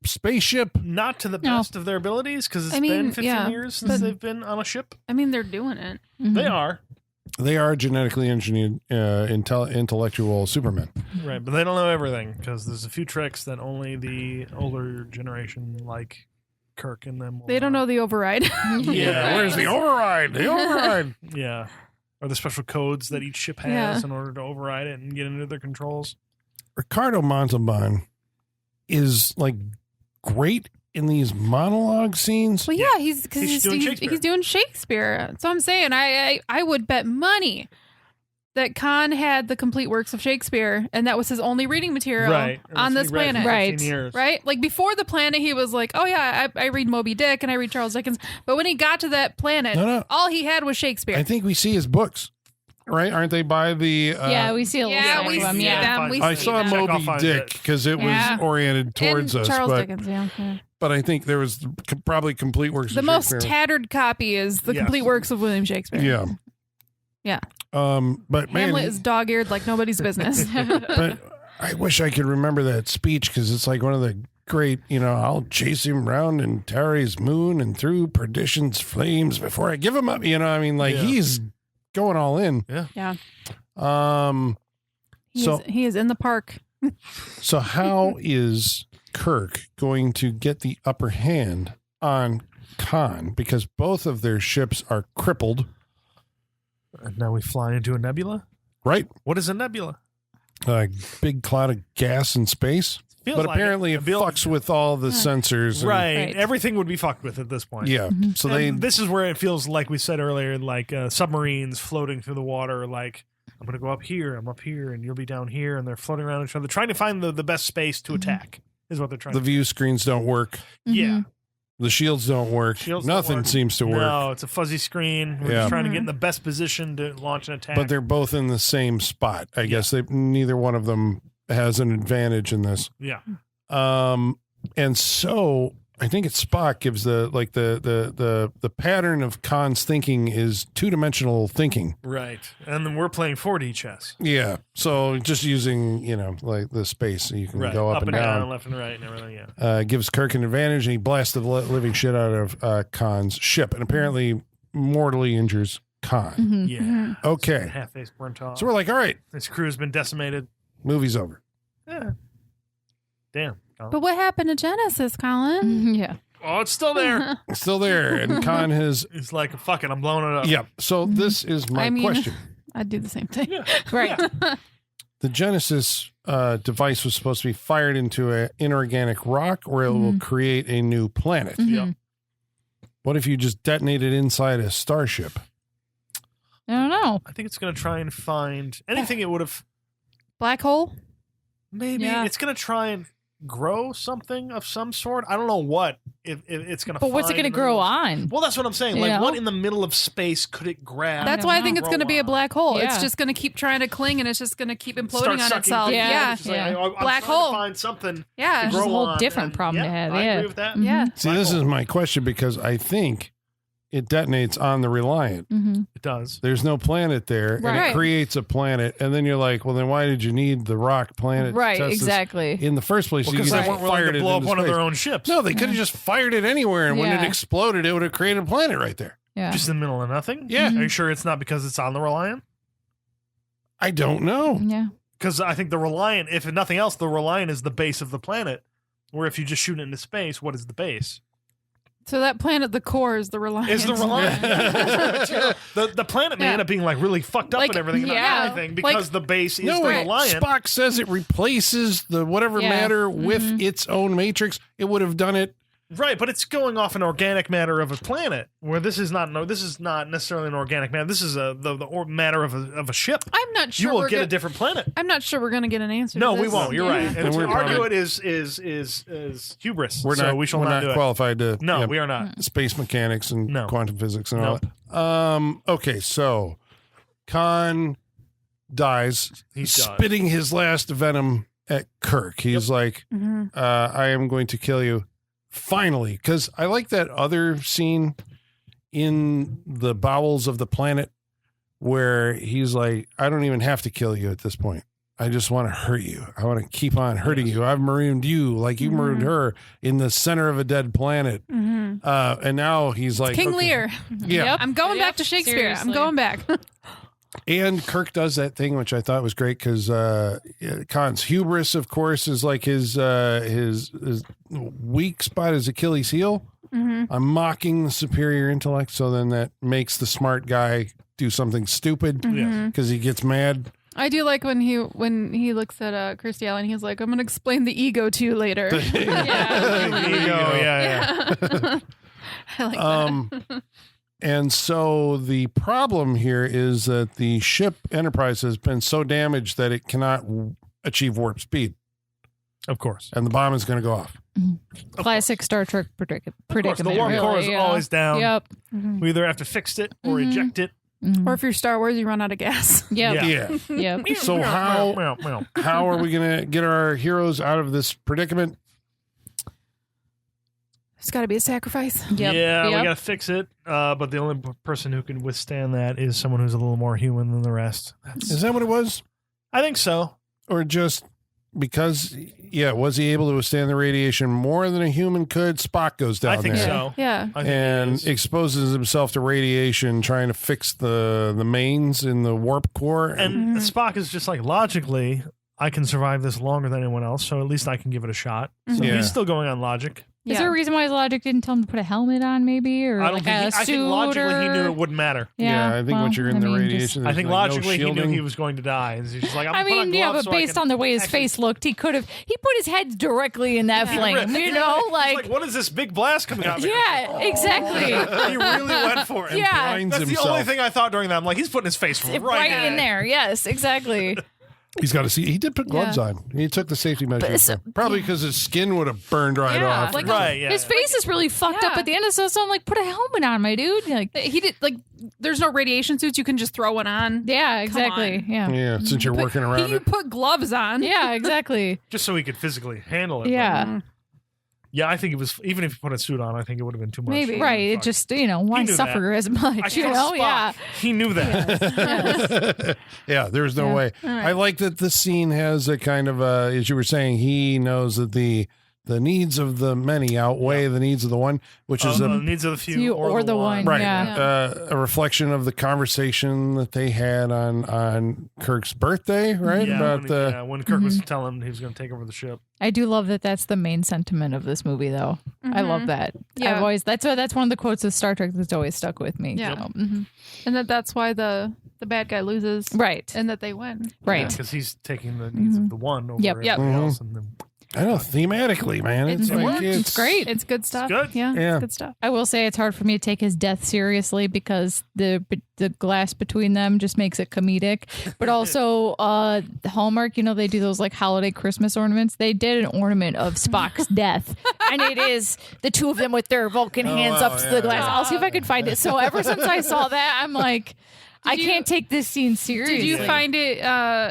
spaceship? Not to the best of their abilities, because it's I mean, been 15 yeah, years since they've been on a ship. I mean, they're doing it. They are. They are genetically engineered intellectual supermen. Right, but they don't know everything, because there's a few tricks that only the older generation, like Kirk and them, will They don't know the override. Yeah. Where's the override? The override. Yeah. Or the special codes that each ship has Yeah. in order to override it and get into their controls. Ricardo Montalban is like great in these monologue scenes. Well, yeah, he's doing Shakespeare. He's doing Shakespeare. So I'm saying I would bet money that Khan had the complete works of Shakespeare, and that was his only reading material Right. on this planet. Right. Right? Like before the planet, he was like, oh yeah, I read Moby Dick and I read Charles Dickens. But when he got to that planet, No. all he had was Shakespeare. I think we see his books, right? Aren't they by the? Yeah, we see a little Yeah, bit we of them. see Yeah. them. We I see saw them. Chekhov Moby finds Dick it. because it Yeah. was oriented towards and us, Charles but Dickens, yeah. but I think there was probably complete works. The of most Shakespeare. tattered copy is the Yes. complete works of William Shakespeare. Yeah. Yeah. But man, Hamlet is dog-eared like nobody's business. but I wish I could remember that speech because it's like one of the great, I'll chase him round Antares moon and through perdition's flames before I give him up. He's going all in. Yeah. So He is in the park. so how is Kirk going to get the upper hand on Khan? Because both of their ships are crippled, And now we fly into a nebula? right? What is a nebula? A big cloud of gas in space. Feels But like apparently it fucks with all the sensors. and- Right. Right. Everything would be fucked with at this point. Yeah. So And this is where it feels like we said earlier, like submarines floating through the water, like, I'm going to go up here, I'm up here, and you'll be down here, and they're floating around each other, trying to find the best space to attack, is what they're trying the to view screens don't work. do. Yeah. The shields don't work. Shields don't Nothing work. seems to work. No, it's a fuzzy screen. We're Yeah. just trying to get in the best position to launch an attack. But they're both in the same spot. I guess neither one of them has an advantage in this. Yeah. And so I think it's Spock gives the pattern of Khan's thinking is 2-dimensional thinking. Right. And then we're playing 4D chess. Yeah. So just using, like the space so you can Right. go up and down. left and right, and everything, yeah. Gives Kirk an advantage and he blasts the living shit out of Khan's ship and apparently mortally injures Khan. Yeah. Okay. Half-face burnt off. So we're like, all right, His crew's been decimated. movie's over. Yeah. Damn. But what happened to Genesis, Colin? Yeah. Oh, it's still there. It's still there. And Khan has, It's like, fuck it, I'm blowing it up. yep. So this is my I mean- question. I'd do the same thing. Right. The Genesis device was supposed to be fired into an inorganic rock or it will create a new planet. Yeah. What if you just detonate it inside a starship? I don't know. I think it's going to try and find anything it would have. Black hole? Maybe Yeah. it's going to try and grow something of some sort. I don't know what. If it's going to. But what's it going to grow on? Well, that's what I'm saying. You Like, know? what in the middle of space could it grab? That's don't why I know. think it's going to be a black hole. It's Yeah. just going to keep trying to cling and it's just going to keep imploding Start on sucking itself. things in. Yeah. It's just like, Yeah. I'm Black trying hole. to find something. Yeah. to It's grow a whole on, different and- problem to have, I yeah. agree with that. Yeah. See, Black this hole. is my question because I think it detonates on the Reliant. It does. There's no planet there, and Right. it creates a planet, and then you're like, well, then why did you need the rock planet? to Right, test this exactly. in the first place, Because you they could weren't have willing fired to it blow up into one of space. their own ships. No, they could have just fired it anywhere, and when it Yeah. exploded, it would have created a planet right there. Yeah. Just in the middle of nothing. Yeah. Are you sure it's not because it's on the Reliant? I don't know. Yeah. Because I think the Reliant, if nothing else, the Reliant is the base of the planet. Where if you just shoot it into space, what is the base? So that planet, the core, is the Reliance. Is the Reliant. the planet may Yeah. end up being like really fucked up Like, and everything and yeah. not everything because Like- the base is No, the wait, Reliant. Spock says it replaces the whatever Yeah. matter with its own matrix. It would have done it Right, but it's going off an organic matter of a planet, where this is not necessarily an organic matter. This is the matter of a ship. I'm not sure You will get a different planet. I'm not sure we're going to get an answer. No, to we this. won't. You're right. And to we're argue probably- it is hubris. We're not. we shall we're not do it. qualified to. No, we are not. Space mechanics and No. quantum physics and Nope. all that. Okay, so Khan dies, He does. spitting his last venom at Kirk. He's like, Mhm. I am going to kill you. Finally, because I like that other scene in the bowels of the planet where he's like, I don't even have to kill you at this point. I just want to hurt you. I want to keep on hurting you. I've marooned you like you marooned her in the center of a dead planet. Mhm. And now he's like, King okay. Lear. Yeah. Yep. I'm going back to Shakespeare. Seriously. I'm going back. And Kirk does that thing, which I thought was great because Khan's hubris, of course, is like his weak spot is Achilles' heel. Mhm. I'm mocking the superior intellect, so then that makes the smart guy do something stupid Yes. because he gets mad. I do like when he looks at Kirstie Alley and he's like, I'm going to explain the ego to you later. There you go. Yeah. I like that. And so the problem here is that the ship Enterprise has been so damaged that it cannot achieve warp speed, Of course. and the bomb is going to go off. Classic Star Trek predicament. Of course, the warp core is yeah. always down. Yep. We either have to fix it or eject it. Or if you're Star Wars, you run out of gas. Yep. Yeah. Yep. So how are we going to get our heroes out of this predicament? There's got to be a sacrifice. Yep. Yeah, we Yep. got to fix it. But the only person who can withstand that is someone who's a little more human than the rest. Is that what it was? I think so. Or just because, was he able to withstand the radiation more than a human could? Spock goes down I think there so. Yeah. I think it and is. exposes himself to radiation trying to fix the mains in the warp core. And Spock is just like, logically, I can survive this longer than anyone else, so at least I can give it a shot. So Yeah. he's still going on logic. Is there a reason why his logic didn't tell him to put a helmet on, maybe, or I don't like think a I suit? think logically he or... knew it wouldn't matter. yeah, I think well, once you're in I the mean, radiation, I there's think like no logically he knew shielding. he was going to die. And he's just like, I'm I gonna put on mean, yeah, gloves but so I based can on the way his actually- face looked, he put his head directly in that flame. You know, He's like, what is this big blast coming out of it? yeah, exactly. He really went for it. Yeah. Blinds That's the himself. only thing I thought during that. I'm like, he's putting his face right in there. Yes, exactly. He's got to see. He did put gloves on. He took the safety measures. Probably because his skin would have burned right Yeah, off. like Right, yeah. his face is really fucked up Yeah. at the end of so I'm like, put a helmet on, my dude. Like, He did there's no radiation suits. You can just throw one on. yeah, exactly. on. Yeah. Yeah, since you're working around You it. put gloves on. Yeah, exactly. Just so he could physically handle it. Yeah. Yeah, I think it was, even if he put a suit on, I think it would have been too much. Maybe. Right. It Fuck. just, why knew suffer as I much, you trust know? Spock. Yeah. He knew that. Yeah, there's no Yeah. way. All right. I like that this scene has a kind of, as you were saying, he knows that the needs of the many outweigh the needs of the one, which is The a needs of the few You or the one. right Yeah. a reflection of the conversation that they had on Kirk's birthday, right? Yeah, About when Kirk was telling him he was going to take over the ship. I do love that that's the main sentiment of this movie, though. I love that. Yeah. I've always that's one of the quotes of Star Trek that's always stuck with me. Yeah. So, mhm. And that's why the bad guy loses. Right. And that they win. Right. Because he's taking the needs of the one over Yep. everything Yep. else. And then, I know thematically, man. It's It like works. it's It's great. It's good stuff. good. Yeah. Yeah. It's good stuff. I will say it's hard for me to take his death seriously because the glass between them just makes it comedic. But also, the Hallmark, they do those like holiday Christmas ornaments. They did an ornament of Spock's death, and it is the two of them with their Vulcan hands wow, up to yeah, the glass. I'll see if I can find it. So ever since I saw that, I'm like, I can't take this scene seriously. Did you find it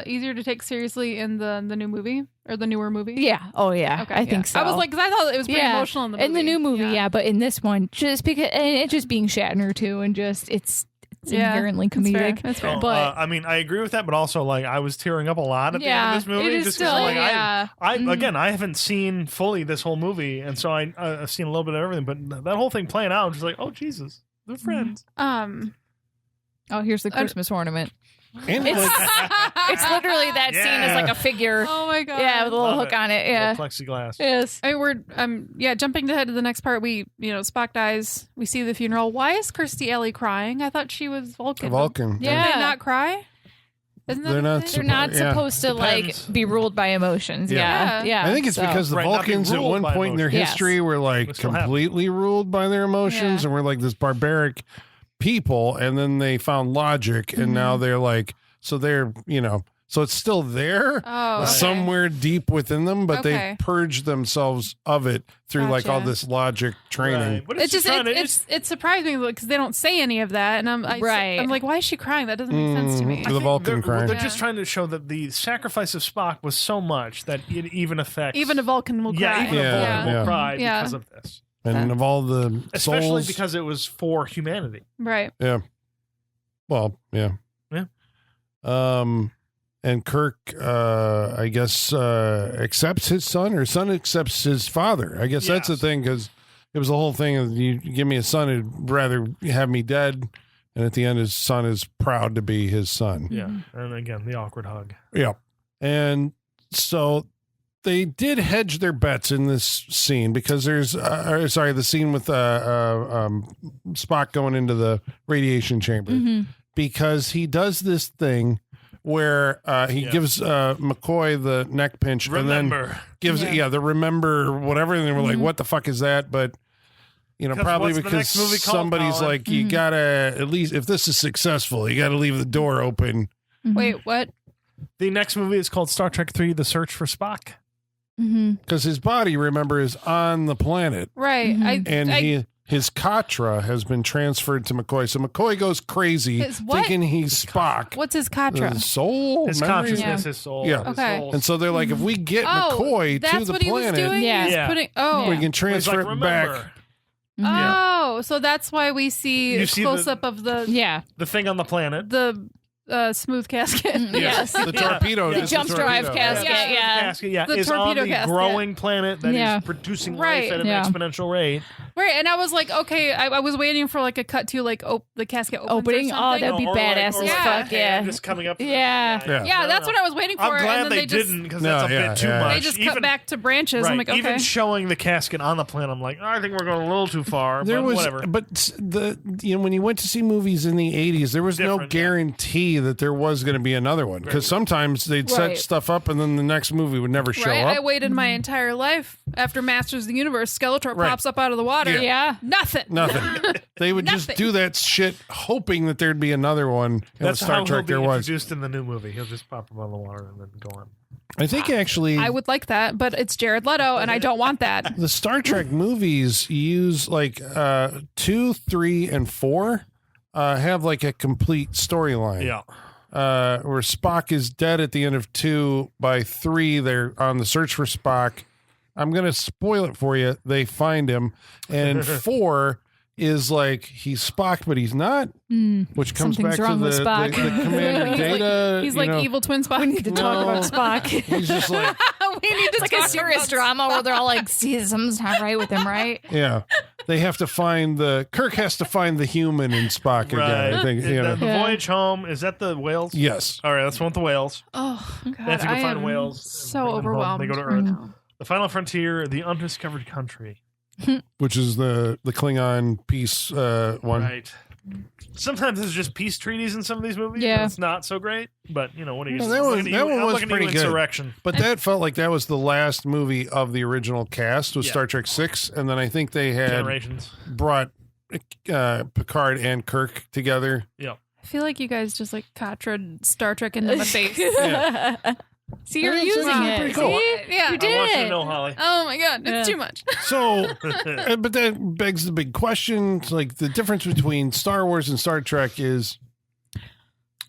easier to take seriously in the new movie or the newer movie? Yeah. Oh, yeah. Okay, I think so. I was like, because I thought it was pretty emotional in the movie. In the new movie, yeah. But in this one, just because, and it just being Shatner too, and just it's inherently comedic. That's fair. But I mean, I agree with that, but also like I was tearing up a lot at the end of this movie. it is just still, 'cause, like, yeah. Again, I haven't seen fully this whole movie, and so I've seen a little bit of everything. But that whole thing playing out, I'm just like, oh Jesus, they're friends. Oh, here's the Christmas ornament. and It's, like, it's literally that scene as like a figure. Oh my god. Yeah, with a little Love hook it. on it. Yeah. Little plexiglass. Yes. I mean, we're jumping ahead to the next part. We Spock dies. We see the funeral. Why is Kirstie Alley crying? I thought she was Vulcan. Vulcan. Yeah. Did they not cry? Isn't that They're a not thing? They're not Yeah. supposed to Depends. like be ruled by emotions. Yeah. Yeah. I think it's So- because the Right, not be Vulcans at ruled one by point in their emotions. history were like Which still happens. completely ruled by their emotions, Yeah. and were like this barbaric people, and then they found logic, and now they're like, so they're, so it's still there Oh, okay. somewhere deep within them, but they Okay. purged themselves of it through like all Gotcha. this logic training. Right. But It's just trying to- it surprised me because they don't say any of that, and Right. I'm like, why is she crying? That doesn't make sense to me. The I think Vulcan they're, crying. They're Yeah. just trying to show that the sacrifice of Spock was so much that it even affects. Even a Vulcan will cry. Yeah, even a Yeah, Vulcan yeah. will cry Yeah. because of this. And of all the Especially souls, because it was for humanity. Right. yeah. Well, yeah. Yeah. And Kirk, I guess, accepts his son, or son accepts his father. I guess that's the Yes. thing, because it was the whole thing of you give me a son, he'd rather have me dead. And at the end, his son is proud to be his son. Yeah. And again, the awkward hug. Yeah. And so they did hedge their bets in this scene because there's, the scene with Spock going into the radiation chamber, because he does this thing where he gives McCoy the neck pinch and then Remember. gives the remember whatever, and they were like, what the fuck is that? But probably what's the because next movie called, somebody's Colin? like, you gotta, at least if this is successful, you gotta leave the door open. Wait, what? The next movie is called Star Trek 3: The Search for Spock. Because his body, remember, is on the planet, Right. and his Katra has been transferred to McCoy. So McCoy goes crazy, His what? thinking he's Spock. What's his Katra? His soul, His memory? consciousness, Yeah. his soul. Yeah. his Okay. soul. And so they're like, if we get McCoy to that's the what he was planet, doing? Yeah. He was Yeah. putting, we can He's transfer like, it back. remember oh, so that's why we see You a see close up of the Yeah. the thing on the planet. smooth casket. Yes. The torpedo. Yeah. just the Jump drive torpedo. casket. Yeah. Casket, yeah, The is on torpedo the casket. growing planet that is Yeah. producing Right. life at an Yeah. exponential rate. Right, and I was like, okay, I was waiting for like a cut to like the casket opens Opening? or Oh, something. that'd be Or badass or as Yeah. fuck. a hand Yeah. just coming up. To Yeah. The, Yeah. Yeah, that's what I was waiting for. I'm and glad then they just, didn't because No, that's a yeah, bit too yeah. much. They just even, cut back to branches. Right, I'm like, okay. even showing the casket on the planet, I'm like, I think we're going a little too far. There but was, whatever. but when you went to see movies in the 80s, there was no Different, yeah. guarantee that there was going to be another one, because sometimes they'd set Right. stuff up and then the next movie would never show Right, up. I waited my entire life after Masters of the Universe. Skeletor Right. pops up out of the water. Yeah. Nothing. Nothing. They would just Nothing. do that shit, hoping that there'd be another one. And with That's Star how Trek he'll be there was. introduced in the new movie. He'll just pop up on the water and then go on. I think actually I would like that, but it's Jared Leto, and I don't want that. the Star Trek movies use like 2, 3, and 4 have like a complete storyline. Yeah. Where Spock is dead at the end of 2. By 3, they're on the search for Spock. I'm going to spoil it for you. They find him. And 4 is like he's Spock, but he's not, which comes Something's back to wrong the, with Spock. the Commander He's like- Data. He's you like know, evil twin Spock. We need to talk about Spock. He's just like, we need to It's like a talk serious about drama where they're all like, see, something's not right with him, right? yeah. They have to find Kirk has to find the human in Spock again. I think, you know. The Yeah. voyage home, is that the whales? Yes. All right, that's the one with the whales. Oh God, They have to go I find am whales. So and bring them home. overwhelmed. They go to right Earth. now. The final frontier, the undiscovered country. Which is the Klingon peace one. Right. Sometimes it's just peace treaties in some of these movies. Yeah. And it's not so great. But, what are you No, I'm that looking at one you- I'm was looking at you, pretty good. Insurrection. But that felt like that was the last movie of the original cast was Yeah. Star Trek 6, and then I think they had Generations. brought Picard and Kirk together. Yeah. I feel like you guys just like Katra Star Trek into my face. See, you're Yeah, it's using actually it. pretty cool. See? Yeah. You did I want you to it. know, Holly. Oh my God, it's Yeah. too much. So, but that begs the big question: like the difference between Star Wars and Star Trek is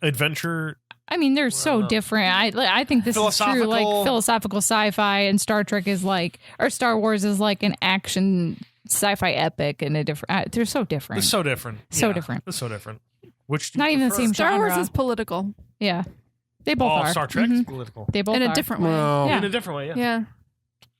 Adventure. I mean, they're so different. I think this is true. Like Philosophical. philosophical sci-fi, and Star Trek is like, or Star Wars is like an action sci-fi epic, and a different. They're so different. It's so different. So Yeah, different. It's so different. Which do you Not even the prefer? same Star Wars genre. is political Yeah, they both Oh, are. Star Trek is Mhm. political. They both in are. a different way. well, Yeah. In a different way, yeah. Yeah.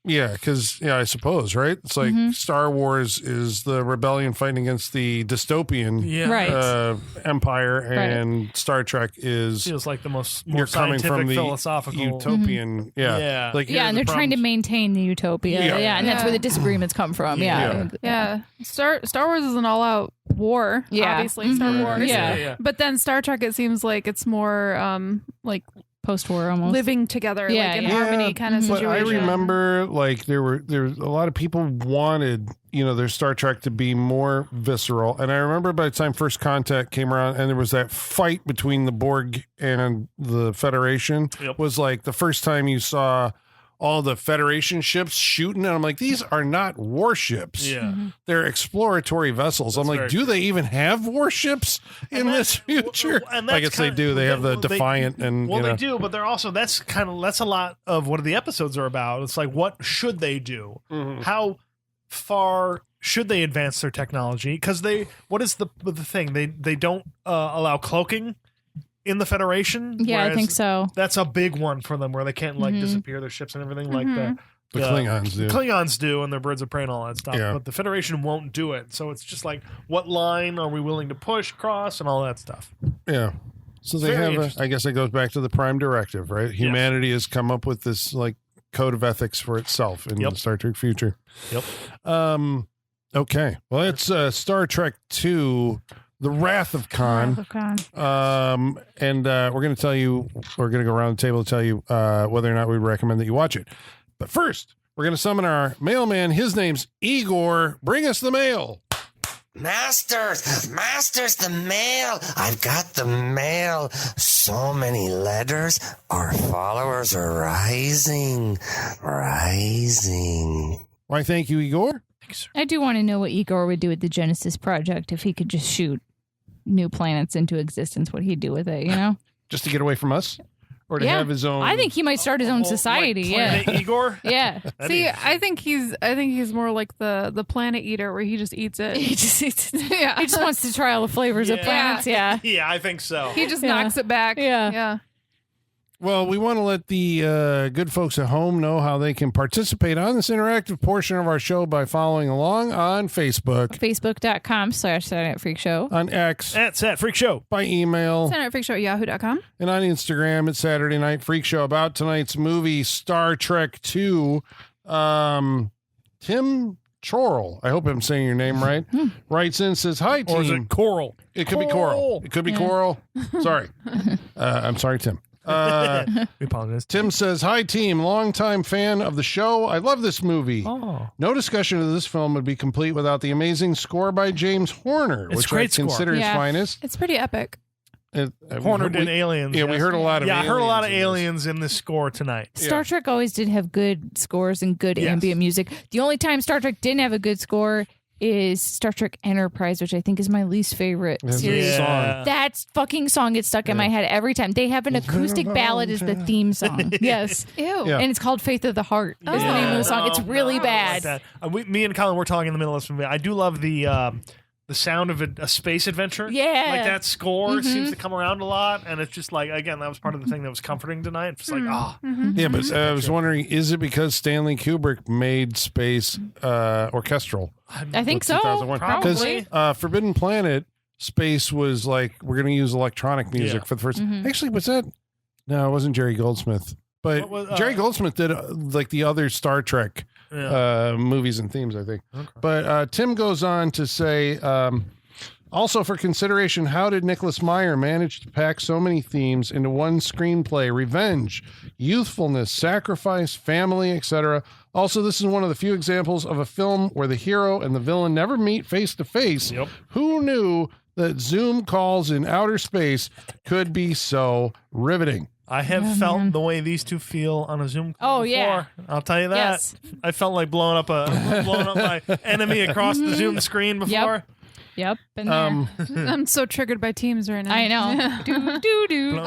Yeah, because I suppose, right? It's like Star Wars is the rebellion fighting against the dystopian Yeah. empire, and Star Trek is Feels like the more you're coming scientific, from the philosophical utopian. Yeah. Like Yeah, and they're trying to maintain the utopia. Yeah, and that's where the disagreements come from. Yeah. Star Wars is an all-out war, obviously, Star Wars. Yeah. But then Star Trek, it seems like it's more like Post-war almost. living together, Yeah, like in yeah. harmony kind of But situation. I remember, like, there was a lot of people wanted, their Star Trek to be more visceral. And I remember by the time First Contact came around and there was that fight between the Borg and the Federation, was like the first time you saw all the Federation ships shooting. And I'm like, these are not warships. Yeah. They're exploratory vessels. I'm like, do they even have warships in this future? And I guess they do. They have the Defiant and, they do, but they're also, that's a lot of what the episodes are about. It's like, what should they do? How far should they advance their technology? Because what is the thing? They don't allow cloaking in the Federation. Yeah, I think so. That's a big one for them, where they can't disappear their ships and everything like that. The Klingons do. Klingons do, and their birds of prey and all that stuff. Yeah. But the Federation won't do it. So it's just like, what line are we willing to push, cross, and all that stuff. Yeah. So they Very have, I guess it goes back to the Prime Directive, right? Humanity has come up with this like code of ethics for itself in the Star Trek future. Yep. Okay. Well, it's Star Trek II, The Wrath of Khan. And we're going to tell you, we're going to go around the table to tell you whether or not we recommend that you watch it. But first, we're going to summon our mailman. His name's Igor. Bring us the mail. Masters, the mail. I've got the mail. So many letters. Our followers are rising. Why, thank you, Igor. I do want to know what Igor would do with the Genesis Project if he could just shoot new planets into existence. What he'd do with it, Just to get away from us? Or to have his own? I think he might start his own society. Planet Igor? Yeah. See, I think he's more like the planet eater, where he just eats it. He just eats it. Yeah. He just wants to try all the flavors of planets. Yeah. Yeah, I think so. He just knocks it back. Yeah. Well, we want to let the good folks at home know how they can participate on this interactive portion of our show by following along on Facebook. Facebook.com/Saturday Night Freak Show. On X. At Sat Freak Show. By email. Saturday Night Freak Show at yahoo.com. And on Instagram at Saturday Night Freak Show. About tonight's movie, Star Trek II. Tim Chorrell, I hope I'm saying your name right, writes in, says, hi, team. Or is it Coral? It could be Coral. It could be Coral. Sorry. I'm sorry, Tim. We apologize. Tim says, hi, team. Longtime fan of the show. I love this movie. Oh. No discussion of this film would be complete without the amazing score by James Horner, It's which great I consider his finest. It's pretty epic. Horner did Aliens. Yeah, we heard a lot of I heard a lot of aliens aliens in this score tonight. Star Trek always did have good scores and good ambient music. The only time Star Trek didn't have a good score is Star Trek Enterprise, which I think is my least favorite series. Song. That fucking song gets stuck in my head every time. They have an acoustic ballad as the theme song. Yes. Ew. Yeah. And it's called Faith of the Heart is the name of the song. It's really bad. Like that. Me and Colin were talking in the middle of this movie. I do love the sound of a space adventure. Yeah. Like that score seems to come around a lot. And it's just like, again, that was part of the thing that was comforting tonight. It's just like, Yeah, but I was wondering, is it because Stanley Kubrick made space orchestral? I think so. 2001? Probably. Because Forbidden Planet, space was like, we're going to use electronic music for the first. Actually, was that? No, it wasn't Jerry Goldsmith. But Jerry Goldsmith did like the other Star Trek movies and themes, I think. Okay. But Tim goes on to say, also for consideration, how did Nicholas Meyer manage to pack so many themes into one screenplay? Revenge, youthfulness, sacrifice, family, etc. Also, this is one of the few examples of a film where the hero and the villain never meet face to face. Who knew that Zoom calls in outer space could be so riveting? I have felt the way these two feel on a Zoom call before. Yeah. I'll tell you that. Yes. I felt like blowing up my enemy across the Zoom screen before. Yep. Been there. I'm so triggered by Teams right now. I know. do. Blow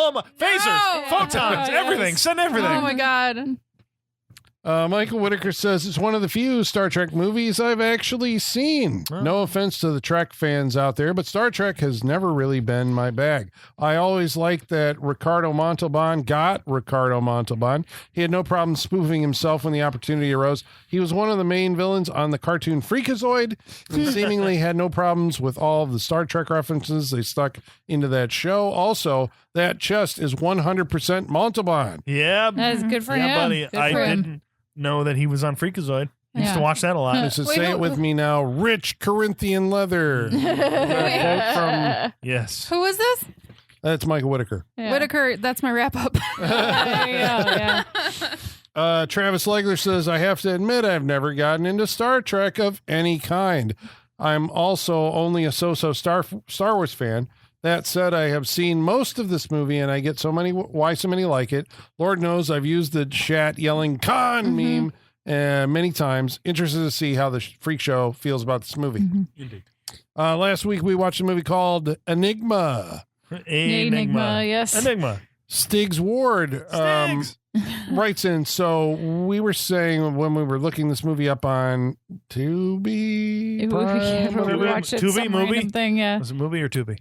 them up. Phasers, photons, everything. Send everything. Oh my god. Michael Whitaker says it's one of the few Star Trek movies I've actually seen. Oh. No offense to the Trek fans out there, but Star Trek has never really been my bag. I always liked that Ricardo Montalban got Ricardo Montalban. He had no problem spoofing himself when the opportunity arose. He was one of the main villains on the cartoon Freakazoid and seemingly had no problems with all of the Star Trek references they stuck into that show. Also, that chest is 100% Montalban. Yeah. That's good for him. buddy. Good I for him. didn't know that he was on Freakazoid. I used Yeah. to watch that a lot. This is Wait, say who- it with me now. Rich Corinthian leather. That quote from Yes. Who is this? that's Michael Whitaker. Yeah. Whitaker. That's my wrap up. There you go, yeah. Travis Legler says, I have to admit I've never gotten into Star Trek of any kind. I'm also only a so-so Star Wars fan. That said, I have seen most of this movie, and I get why so many like it. Lord knows I've used the chat yelling "Con" meme many times. Interested to see how the freak show feels about this movie. Indeed. Last week we watched a movie called Enigma. Enigma, yes. Enigma. Stiggs Ward Stiggs. writes in. So we were saying when we were looking this movie up on Tubi, Prime, We Tubi- watched it, Tubi some movie? random thing, yeah. Was it a movie or Tubi?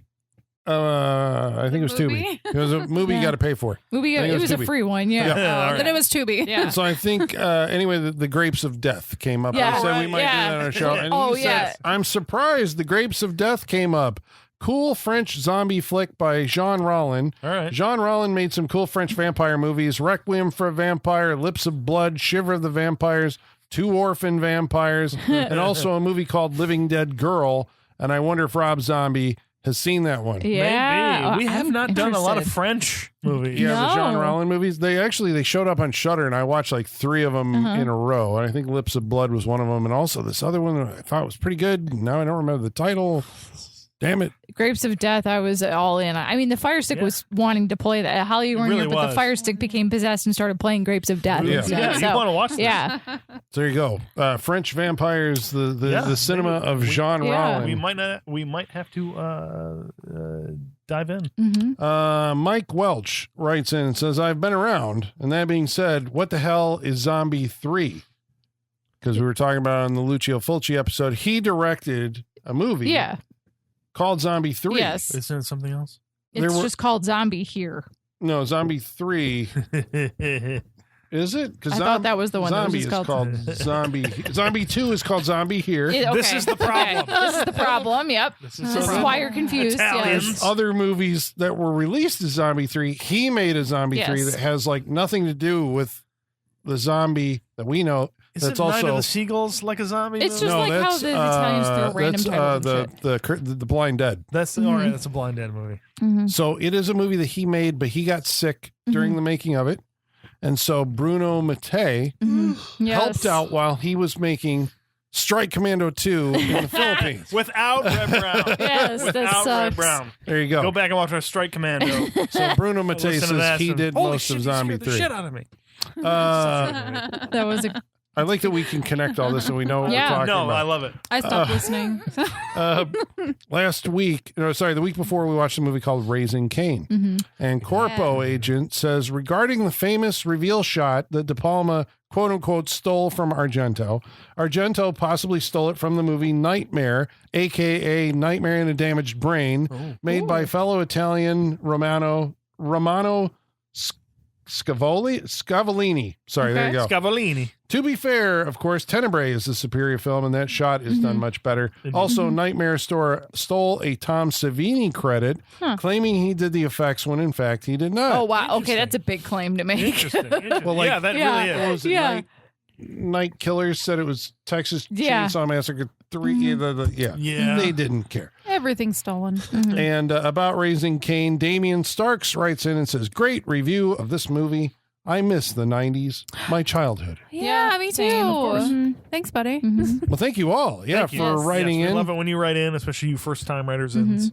I think it was Movie? Tubi. It was a movie you Yeah. got to pay for. Movie, I think it was a Tubi. free one, yeah. Yeah. All Then right. it was Tubi. Yeah. So I think anyway, the grapes of death came up. Yeah. I said we might Yeah. do that on our show. And Oh, he said, yeah. I'm surprised the grapes of death came up. Cool French zombie flick by Jean Rollin. All right. Jean Rollin made some cool French vampire movies: Requiem for a Vampire, Lips of Blood, Shiver of the Vampires, Two Orphan Vampires, and also a movie called Living Dead Girl. And I wonder if Rob Zombie has seen that one. Yeah. Maybe. We have I'm not done a lot of interested. French movies. Yeah, the John No. Rollin movies. They showed up on Shudder, and I watched like 3 of them in a row. And I think Lips of Blood was one of them, and also this other one that I thought was pretty good. Now I don't remember the title. Damn it! Grapes of Death, I was all in. I mean, the Fire Stick Yeah. was wanting to play that. Holly, you weren't really here, but was. the Fire Stick became possessed and started playing Grapes of Death. Yeah. instead. Yeah, you So, want to watch this? yeah. So there you go. French vampires, the cinema maybe of Jean yeah. Rollin. We might have to dive in. Mm-hmm. Mike Welch writes in and says, I've been around. And that being said, what the hell is Zombie 3? Because we were talking about it on the Lucio Fulci episode. He directed a movie Yeah. called Zombie 3. Yes. Isn't it something else? There It's were- just called Zombie here. No, Zombie 3. Is it? Because I thought that was the one that was Zombie just is called- Zombie. Zombie 2 is called Zombie here. This is the problem. Okay. This is the problem. Yep. This This is is the why you're confused. Italians. Yes. Other movies that were released as Zombie 3, he made a Zombie 3 Yes. that has like nothing to do with the zombie that we know. Isn't That's Night also of the Seagulls like a zombie It's movie? just like how the Italians throw random that's, titles and the Blind Dead. That's all right. That's a Blind Dead movie. Mhm. So it is a movie that he made, but he got sick Mm-hmm. during the making of it, and so Bruno Mattei Yes. helped out while he was making Strike Commando 2 in the Philippines. Without Red Brown. Yes, that Without sucks. Red Brown. There you Go go. back and watch our Strike Commando. So Bruno Mattei Listen to says that he and- did Holy most shit, of you Zombie scared the 3. shit out of me. That was a I like that we can connect all this and we know what Yeah. we're talking No, about. I love it. I stopped listening. The week before, we watched a movie called Raising Cain. And Corpo agent says, regarding the famous reveal shot that De Palma, quote unquote, stole from Argento, Argento possibly stole it from the movie Nightmare, aka Nightmare in a Damaged Brain, made by fellow Italian Romano Scavolini. Sorry, there you go. Scavolini. To be fair, of course, Tenebrae is the superior film, and that shot is done much better. Also, Nightmare stole a Tom Savini credit, claiming he did the effects when in fact he did not. Oh wow. Okay, that's a big claim to make. Interesting. Well, like- yeah, that Yeah. really What is. was it? Yeah. Night Killers said it was Texas Yeah. Chainsaw Massacre 3. Yeah. Yeah. They didn't care. Everything's stolen. And about Raising Cain, Damian Starks writes in and says, great review of this movie. I miss the 90s, my childhood. Yeah, me too. same, of course. Thanks, buddy. Well, thank you all. Yeah, Thank you. for writing Yes, in. We love it when you write in, especially you first-time writers. And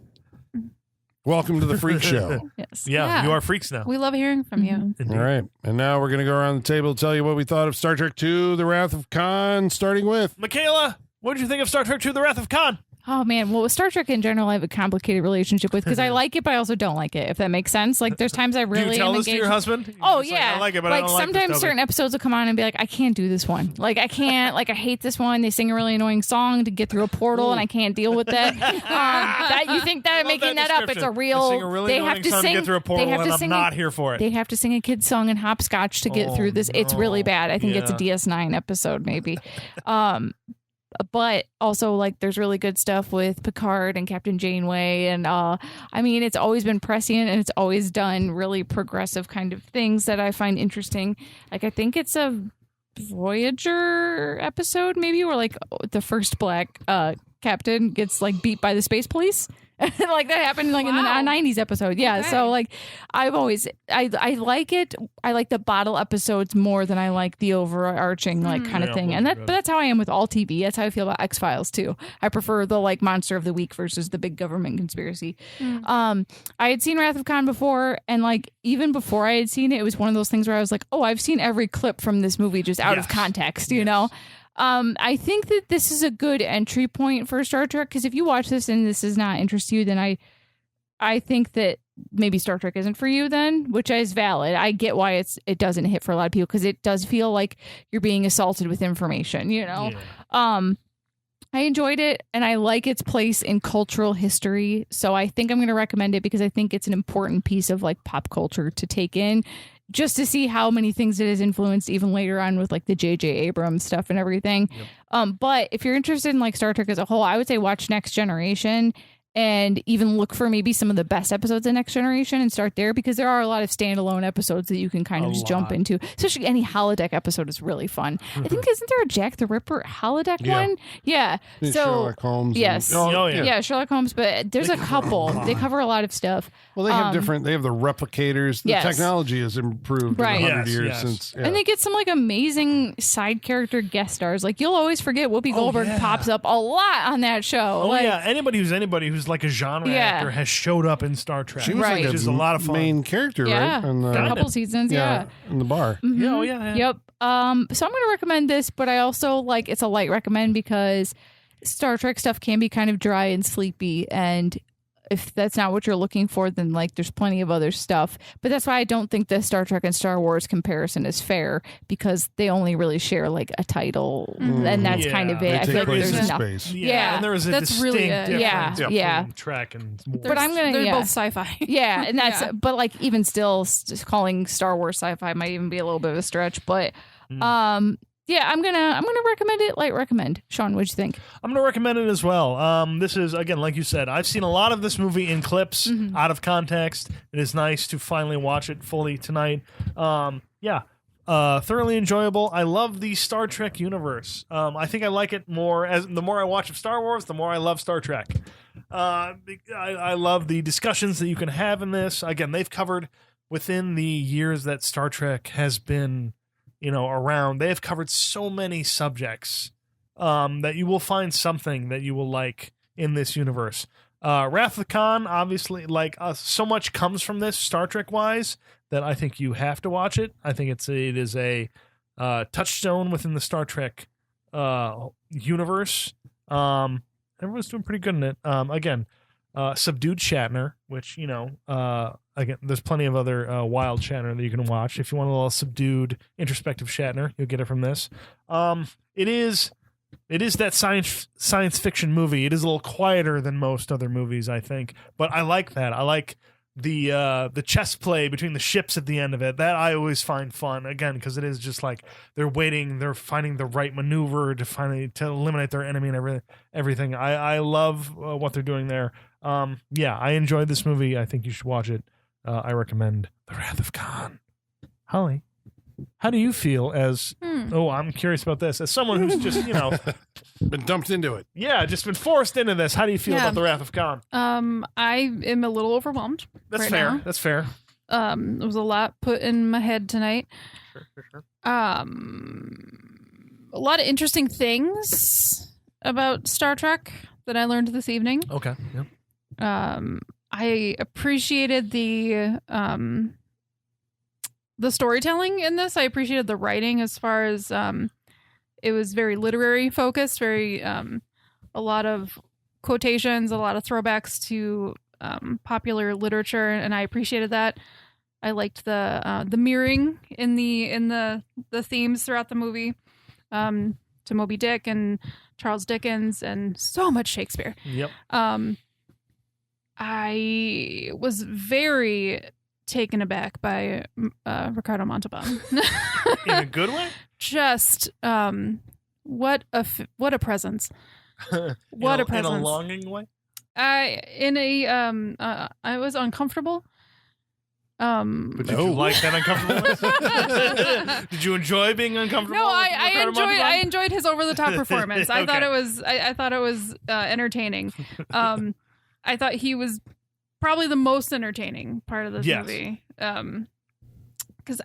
Welcome to the Freak Show. Yes. yeah, you are freaks now. We love hearing from you. Indeed. All right. And now we're going to go around the table to tell you what we thought of Star Trek II, The Wrath of Khan, starting with. Michaela, what did you think of Star Trek II: The Wrath of Khan? Oh man, well with Star Trek in general, I have a complicated relationship with because I like it, but I also don't like it. If that makes sense. Like there's times I really do you tell am this to engaged. your husband? Oh You're just yeah, I like it, but I don't sometimes like this certain episodes will come on and be like, I can't do this one. Like I can't. Like I hate this one. They sing a really annoying song to get through a portal, and I can't deal with that. That you think that I'm making that up? It's a real. They sing a really annoying song to get through a portal, and I'm not here for it. They have to sing a kid's song in hopscotch to get through this. It's really bad. I think it's a DS9 episode, maybe. But also, like, there's really good stuff with Picard and Captain Janeway. And, I mean, it's always been prescient and it's always done really progressive kind of things that I find interesting. Like, I think it's a Voyager episode, maybe, where, like, the first black captain gets, like, beat by the space police. Like that happened like in the 90s episode. Yeah. Okay. So like I've always I like it. I like the bottle episodes more than I like the overarching like kind of thing. And but that's how I am with all TV. That's how I feel about X-Files too. I prefer the like monster of the week versus the big government conspiracy. I had seen Wrath of Khan before, and like even before I had seen it, it was one of those things where I was like, oh, I've seen every clip from this movie just out of context, you know? I think that this is a good entry point for Star Trek, because if you watch this and this does not interest you, then I think that maybe Star Trek isn't for you then, which is valid. I get why it doesn't hit for a lot of people, because it does feel like you're being assaulted with information, you know? Yeah. I enjoyed it, and I like its place in cultural history, so I think I'm going to recommend it because I think it's an important piece of like pop culture to take in, just to see how many things it has influenced even later on with like the J.J. Abrams stuff and everything. Yep. But if you're interested in like Star Trek as a whole, I would say watch Next Generation and even look for maybe some of the best episodes of Next Generation and start there, because there are a lot of standalone episodes that you can kind of just jump into. Especially any holodeck episode is really fun. I think, isn't there a Jack the Ripper holodeck one? Yeah. So Sherlock Holmes. Yes. Yeah, Sherlock Holmes, but there's a couple. They cover a lot of stuff. Well, they have they have the replicators. The technology has improved in 100 years since. Yeah. And they get some like amazing side character guest stars. Like you'll always forget Whoopi Goldberg pops up a lot on that show. Anybody who's like a genre actor has showed up in Star Trek. She was like which is a lot of fun. Main character, right? In a couple seasons, in the bar. Mm-hmm. Yeah. Yep. So I'm going to recommend this, but I also like it's a light recommend because Star Trek stuff can be kind of dry and sleepy, and if that's not what you're looking for, then like there's plenty of other stuff. But that's why I don't think the Star Trek and Star Wars comparison is fair, because they only really share like a title, and that's kind of it. I feel like there's space. And there is a distinct really difference between Trek and Wars. But I'm gonna they're both sci-fi. Yeah, and that's but like even still, just calling Star Wars sci-fi might even be a little bit of a stretch. But yeah, I'm gonna recommend it. Light recommend. Sean, what'd you think? I'm gonna recommend it as well. This is, again, like you said, I've seen a lot of this movie in clips out of context. It is nice to finally watch it fully tonight. Thoroughly enjoyable. I love the Star Trek universe. I think I like it more as the more I watch of Star Wars, the more I love Star Trek. I love the discussions that you can have in this. Again, they've covered within the years that Star Trek has been around, they have covered so many subjects that you will find something that you will like in this universe. Wrath of Khan, obviously, so much comes from this Star Trek wise that I think you have to watch it. I think it is a touchstone within the Star Trek universe. Everyone's doing pretty good in it. Again, subdued Shatner, which again, there's plenty of other wild Shatner that you can watch. If you want a little subdued, introspective Shatner, you'll get it from this. It is that science fiction movie. It is a little quieter than most other movies, I think, but I like that. I like the chess play between the ships at the end of it. That I always find fun, again, because it is just like they're waiting, they're finding the right maneuver to eliminate their enemy and everything. I love what they're doing there. I enjoyed this movie. I think you should watch it. I recommend The Wrath of Khan. Holly, how do you feel as I'm curious about this, as someone who's just been dumped into it? Yeah, just been forced into this. How do you feel about The Wrath of Khan? I am a little overwhelmed. That's right fair. now. That's fair. There was a lot put in my head tonight. Sure. A lot of interesting things about Star Trek that I learned this evening. Okay. Yep. I appreciated the storytelling in this. I appreciated the writing as far as it was very literary focused, very a lot of quotations, a lot of throwbacks to popular literature, and I appreciated that. I liked the mirroring in the themes throughout the movie, to Moby Dick and Charles Dickens, and so much Shakespeare. Yep. I was very taken aback by Ricardo Montalban. In a good way? Just what a presence. What a presence. In a longing way? I was uncomfortable. But did you like that uncomfortableness? Did you enjoy being uncomfortable? No, I enjoyed his over the top performance. I thought Okay. I thought it was entertaining. I thought he was probably the most entertaining part of this Yes. movie. Because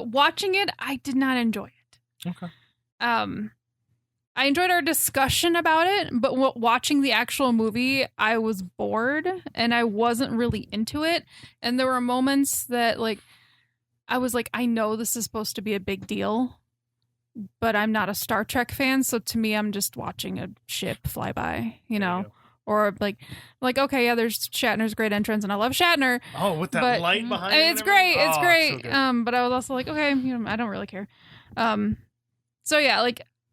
watching it, I did not enjoy it. Okay. I enjoyed our discussion about it, but watching the actual movie, I was bored and I wasn't really into it. And there were moments that I was like, I know this is supposed to be a big deal, but I'm not a Star Trek fan. So to me, I'm just watching a ship fly by, you know, or like, okay, yeah, there's Shatner's great entrance and I love Shatner. Oh, with that but light behind it. it's great. It's Oh, great. so good. But I was also like, okay, I don't really care. So yeah,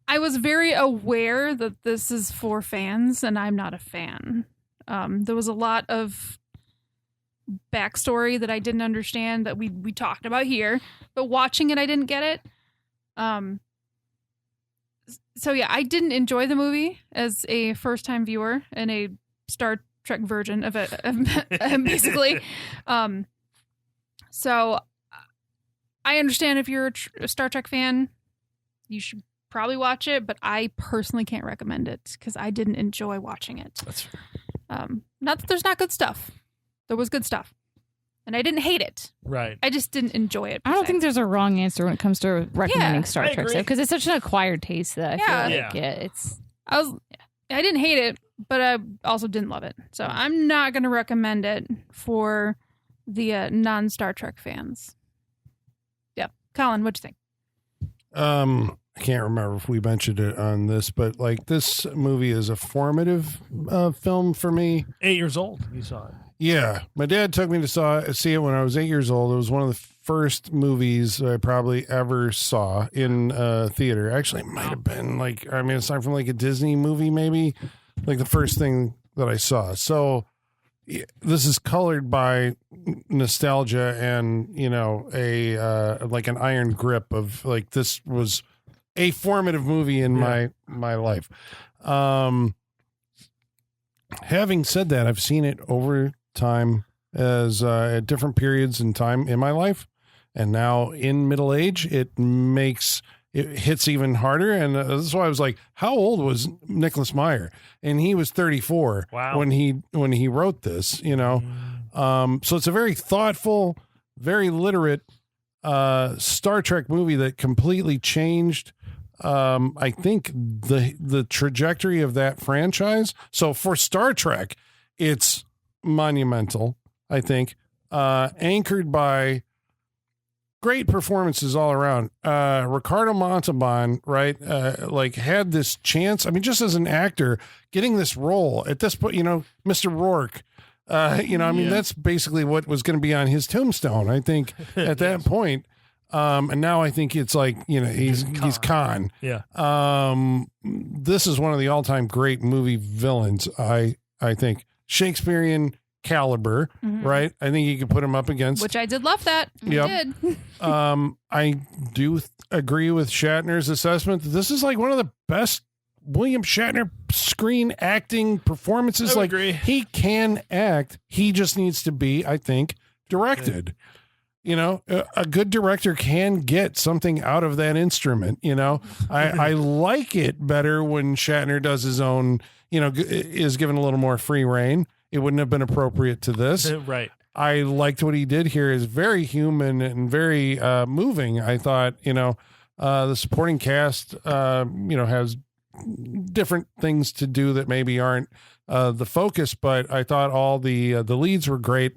I was very aware that this is for fans, and I'm not a fan. There was a lot of backstory that I didn't understand that we talked about here, but watching it, I didn't get it. So yeah, I didn't enjoy the movie as a first-time viewer and a Star Trek virgin of it, basically. So I understand if you're a Star Trek fan, you should probably watch it, but I personally can't recommend it because I didn't enjoy watching it. That's fair. Not that there's not good stuff. There was good stuff. And I didn't hate it. Right. I just didn't enjoy it. I don't think there's a wrong answer when it comes to recommending Yeah, Star I Trek agree. because it's such an acquired taste that I feel Yeah. like it's. I didn't hate it, but I also didn't love it. So I'm not going to recommend it for the non-Star Trek fans. Yeah. Colin, what'd you think? I can't remember if we mentioned it on this, but this movie is a formative film for me. 8 years old, you saw it. Yeah, my dad took me to see it when I was 8 years old. It was one of the first movies I probably ever saw in theater. Actually, it might have been aside from a Disney movie, maybe the first thing that I saw. So this is colored by nostalgia and an iron grip of this was a formative movie in my life. Having said that, I've seen it over time as at different periods in time in my life, and now in middle age, it hits even harder. And that's why I was like, how old was Nicholas Meyer? And he was 34 Wow. when he wrote this, so it's a very thoughtful, very literate Star Trek movie that completely changed I think the trajectory of that franchise. So for Star Trek, it's monumental, I think, anchored by great performances all around. Ricardo Montalban, right? Had this chance. I mean, just as an actor, getting this role at this point, Mr. Rourke, that's basically what was going to be on his tombstone, I think, at that point. And now I think it's he's Khan. Yeah. This is one of the all-time great movie villains, I think. Shakespearean caliber, right? I think you could put him up against. Which I did love that. Yep. I did. I do agree with Shatner's assessment that this is one of the best William Shatner screen acting performances. I would agree. He can act. He just needs to be, I think, directed. A good director can get something out of that instrument. I like it better when Shatner does his own, is given a little more free reign. It wouldn't have been appropriate to this. Right. I liked what he did here. Is very human and very moving. I thought, the supporting cast, has different things to do that maybe aren't the focus, but I thought all the leads were great.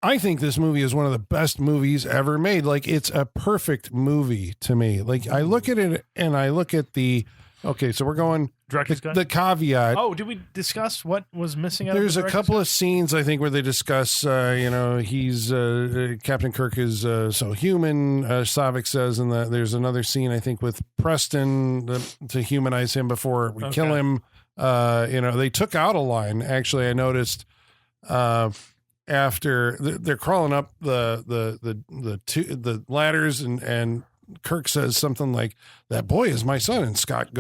I think this movie is one of the best movies ever made. It's a perfect movie to me. I look at it and I look at the Okay, so we're going Director's cut? the caveat. Oh, did we discuss what was missing out There's of a the couple of scenes, I think, where they discuss, he's Captain Kirk is so human, Saavik says, and there's another scene, I think, with Preston to humanize him before we kill him. They took out a line. Actually, I noticed after they're crawling up the ladders, and Kirk says something like, "That boy is my son," and Spock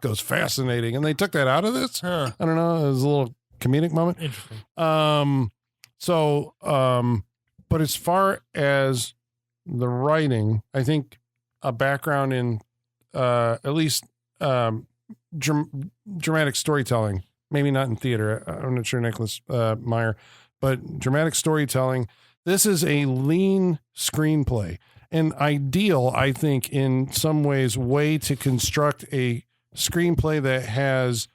goes, "Fascinating." And they took that out of this. Huh. I don't know. It was a little comedic moment. Interesting. But as far as the writing, I think a background in at least dramatic storytelling, maybe not in theater. I'm not sure, Nicholas Meyer, but dramatic storytelling. This is a lean screenplay. An ideal, I think, in some ways, way to construct a screenplay that has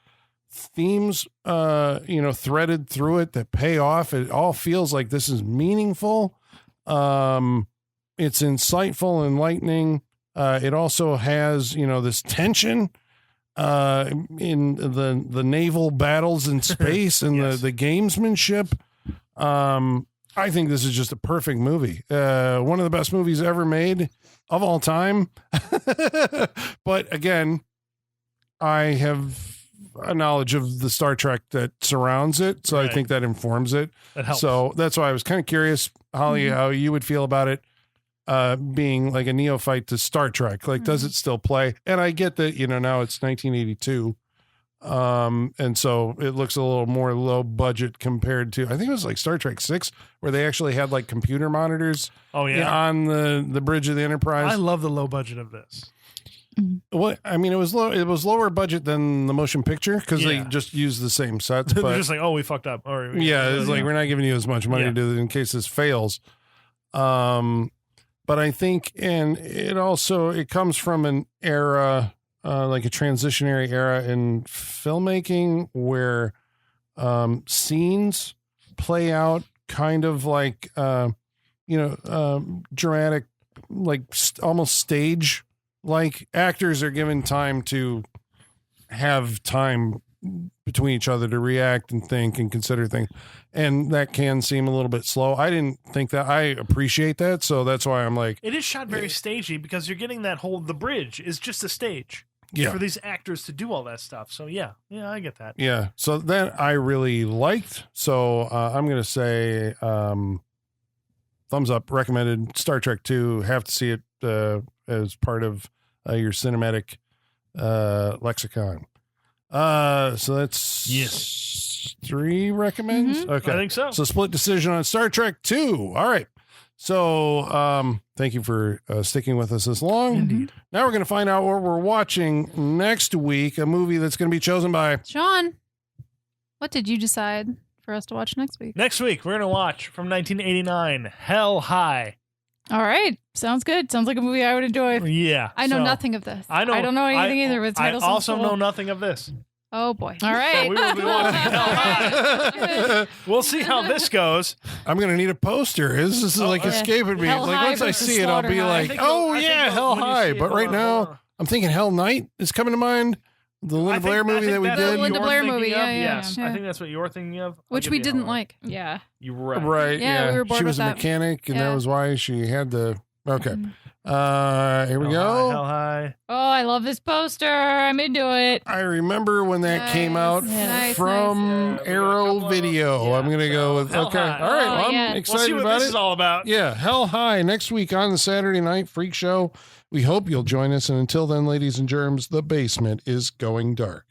themes, threaded through it that pay off. It all feels like this is meaningful. It's insightful, enlightening. It also has, this tension in the naval battles in space and Yes. the gamesmanship. I think this is just a perfect movie. One of the best movies ever made of all time. But again, I have a knowledge of the Star Trek that surrounds it. So Right. I think that informs it. That helps. So that's why I was kind of curious, Holly, how you would feel about it being like a neophyte to Star Trek. Like, does it still play? And I get that, now it's 1982. And so it looks a little more low budget compared to, I think it was like Star Trek 6, where they actually had like computer monitors on the bridge of the Enterprise. I love the low budget of this. What I mean, it was lower budget than the motion picture because they Yeah. just used the same sets. They're But just like, oh, we fucked up. Or it's like, we're not giving you as much money Yeah. to do it in case this fails. But I think, and it comes from an era, like a transitionary era in filmmaking where scenes play out kind of like, dramatic, like almost stage, like actors are given time to have time between each other to react and think and consider things. And that can seem a little bit slow. I didn't think that. I appreciate that. So that's why I'm like, it is shot very stagey because you're getting that the bridge is just a stage yeah. for these actors to do all that stuff. So yeah, I get that. Yeah. So that I really liked. So I'm going to say thumbs up, recommended. Star Trek 2, have to see it as part of your cinematic lexicon. So that's 3 recommends. Mm-hmm. Okay. I think so. So split decision on Star Trek 2. All right. So thank you for sticking with us this long. Indeed. Now we're going to find out what we're watching next week, a movie that's going to be chosen by Sean, what did you decide for us to watch next week? Next week, we're going to watch from 1989, Hell High. All right. Sounds good. Sounds like a movie I would enjoy. Yeah. I know so- nothing of this. I I don't know anything either, but the I title sounds also cool. know nothing of this. Oh boy. All So right. we will be watching Hell High. We'll see how this goes. I'm going to need a poster. This is like yeah. escaping me. Hell like High once I versus see it, I'll be Slaughter High. like, oh yeah, Hell High. But right now, I'm thinking Hell Night is coming to mind. The Linda Blair movie that we did. Linda Blair movie, yeah, Yes, yeah. I think that's what you're thinking of. I'll Which give we you didn't Hell High. like. Yeah. You're right. Right. Yeah, we were bored She was with a that. mechanic, and that Yeah. was why she had the. Okay. Here we Hell go. High, Hell High. Oh, I love this poster. I'm into it. I remember when that came out Nice, from nice. Yeah, we got a Arrow couple of Video. those. Yeah, I'm going to go with. Hell Okay. High. All right. Oh, Well, yeah. I'm We'll excited see what about this it. is all about. Yeah, Hell High next week on the Saturday Night Freak Show. We hope you'll join us. And until then, ladies and germs, the basement is going dark.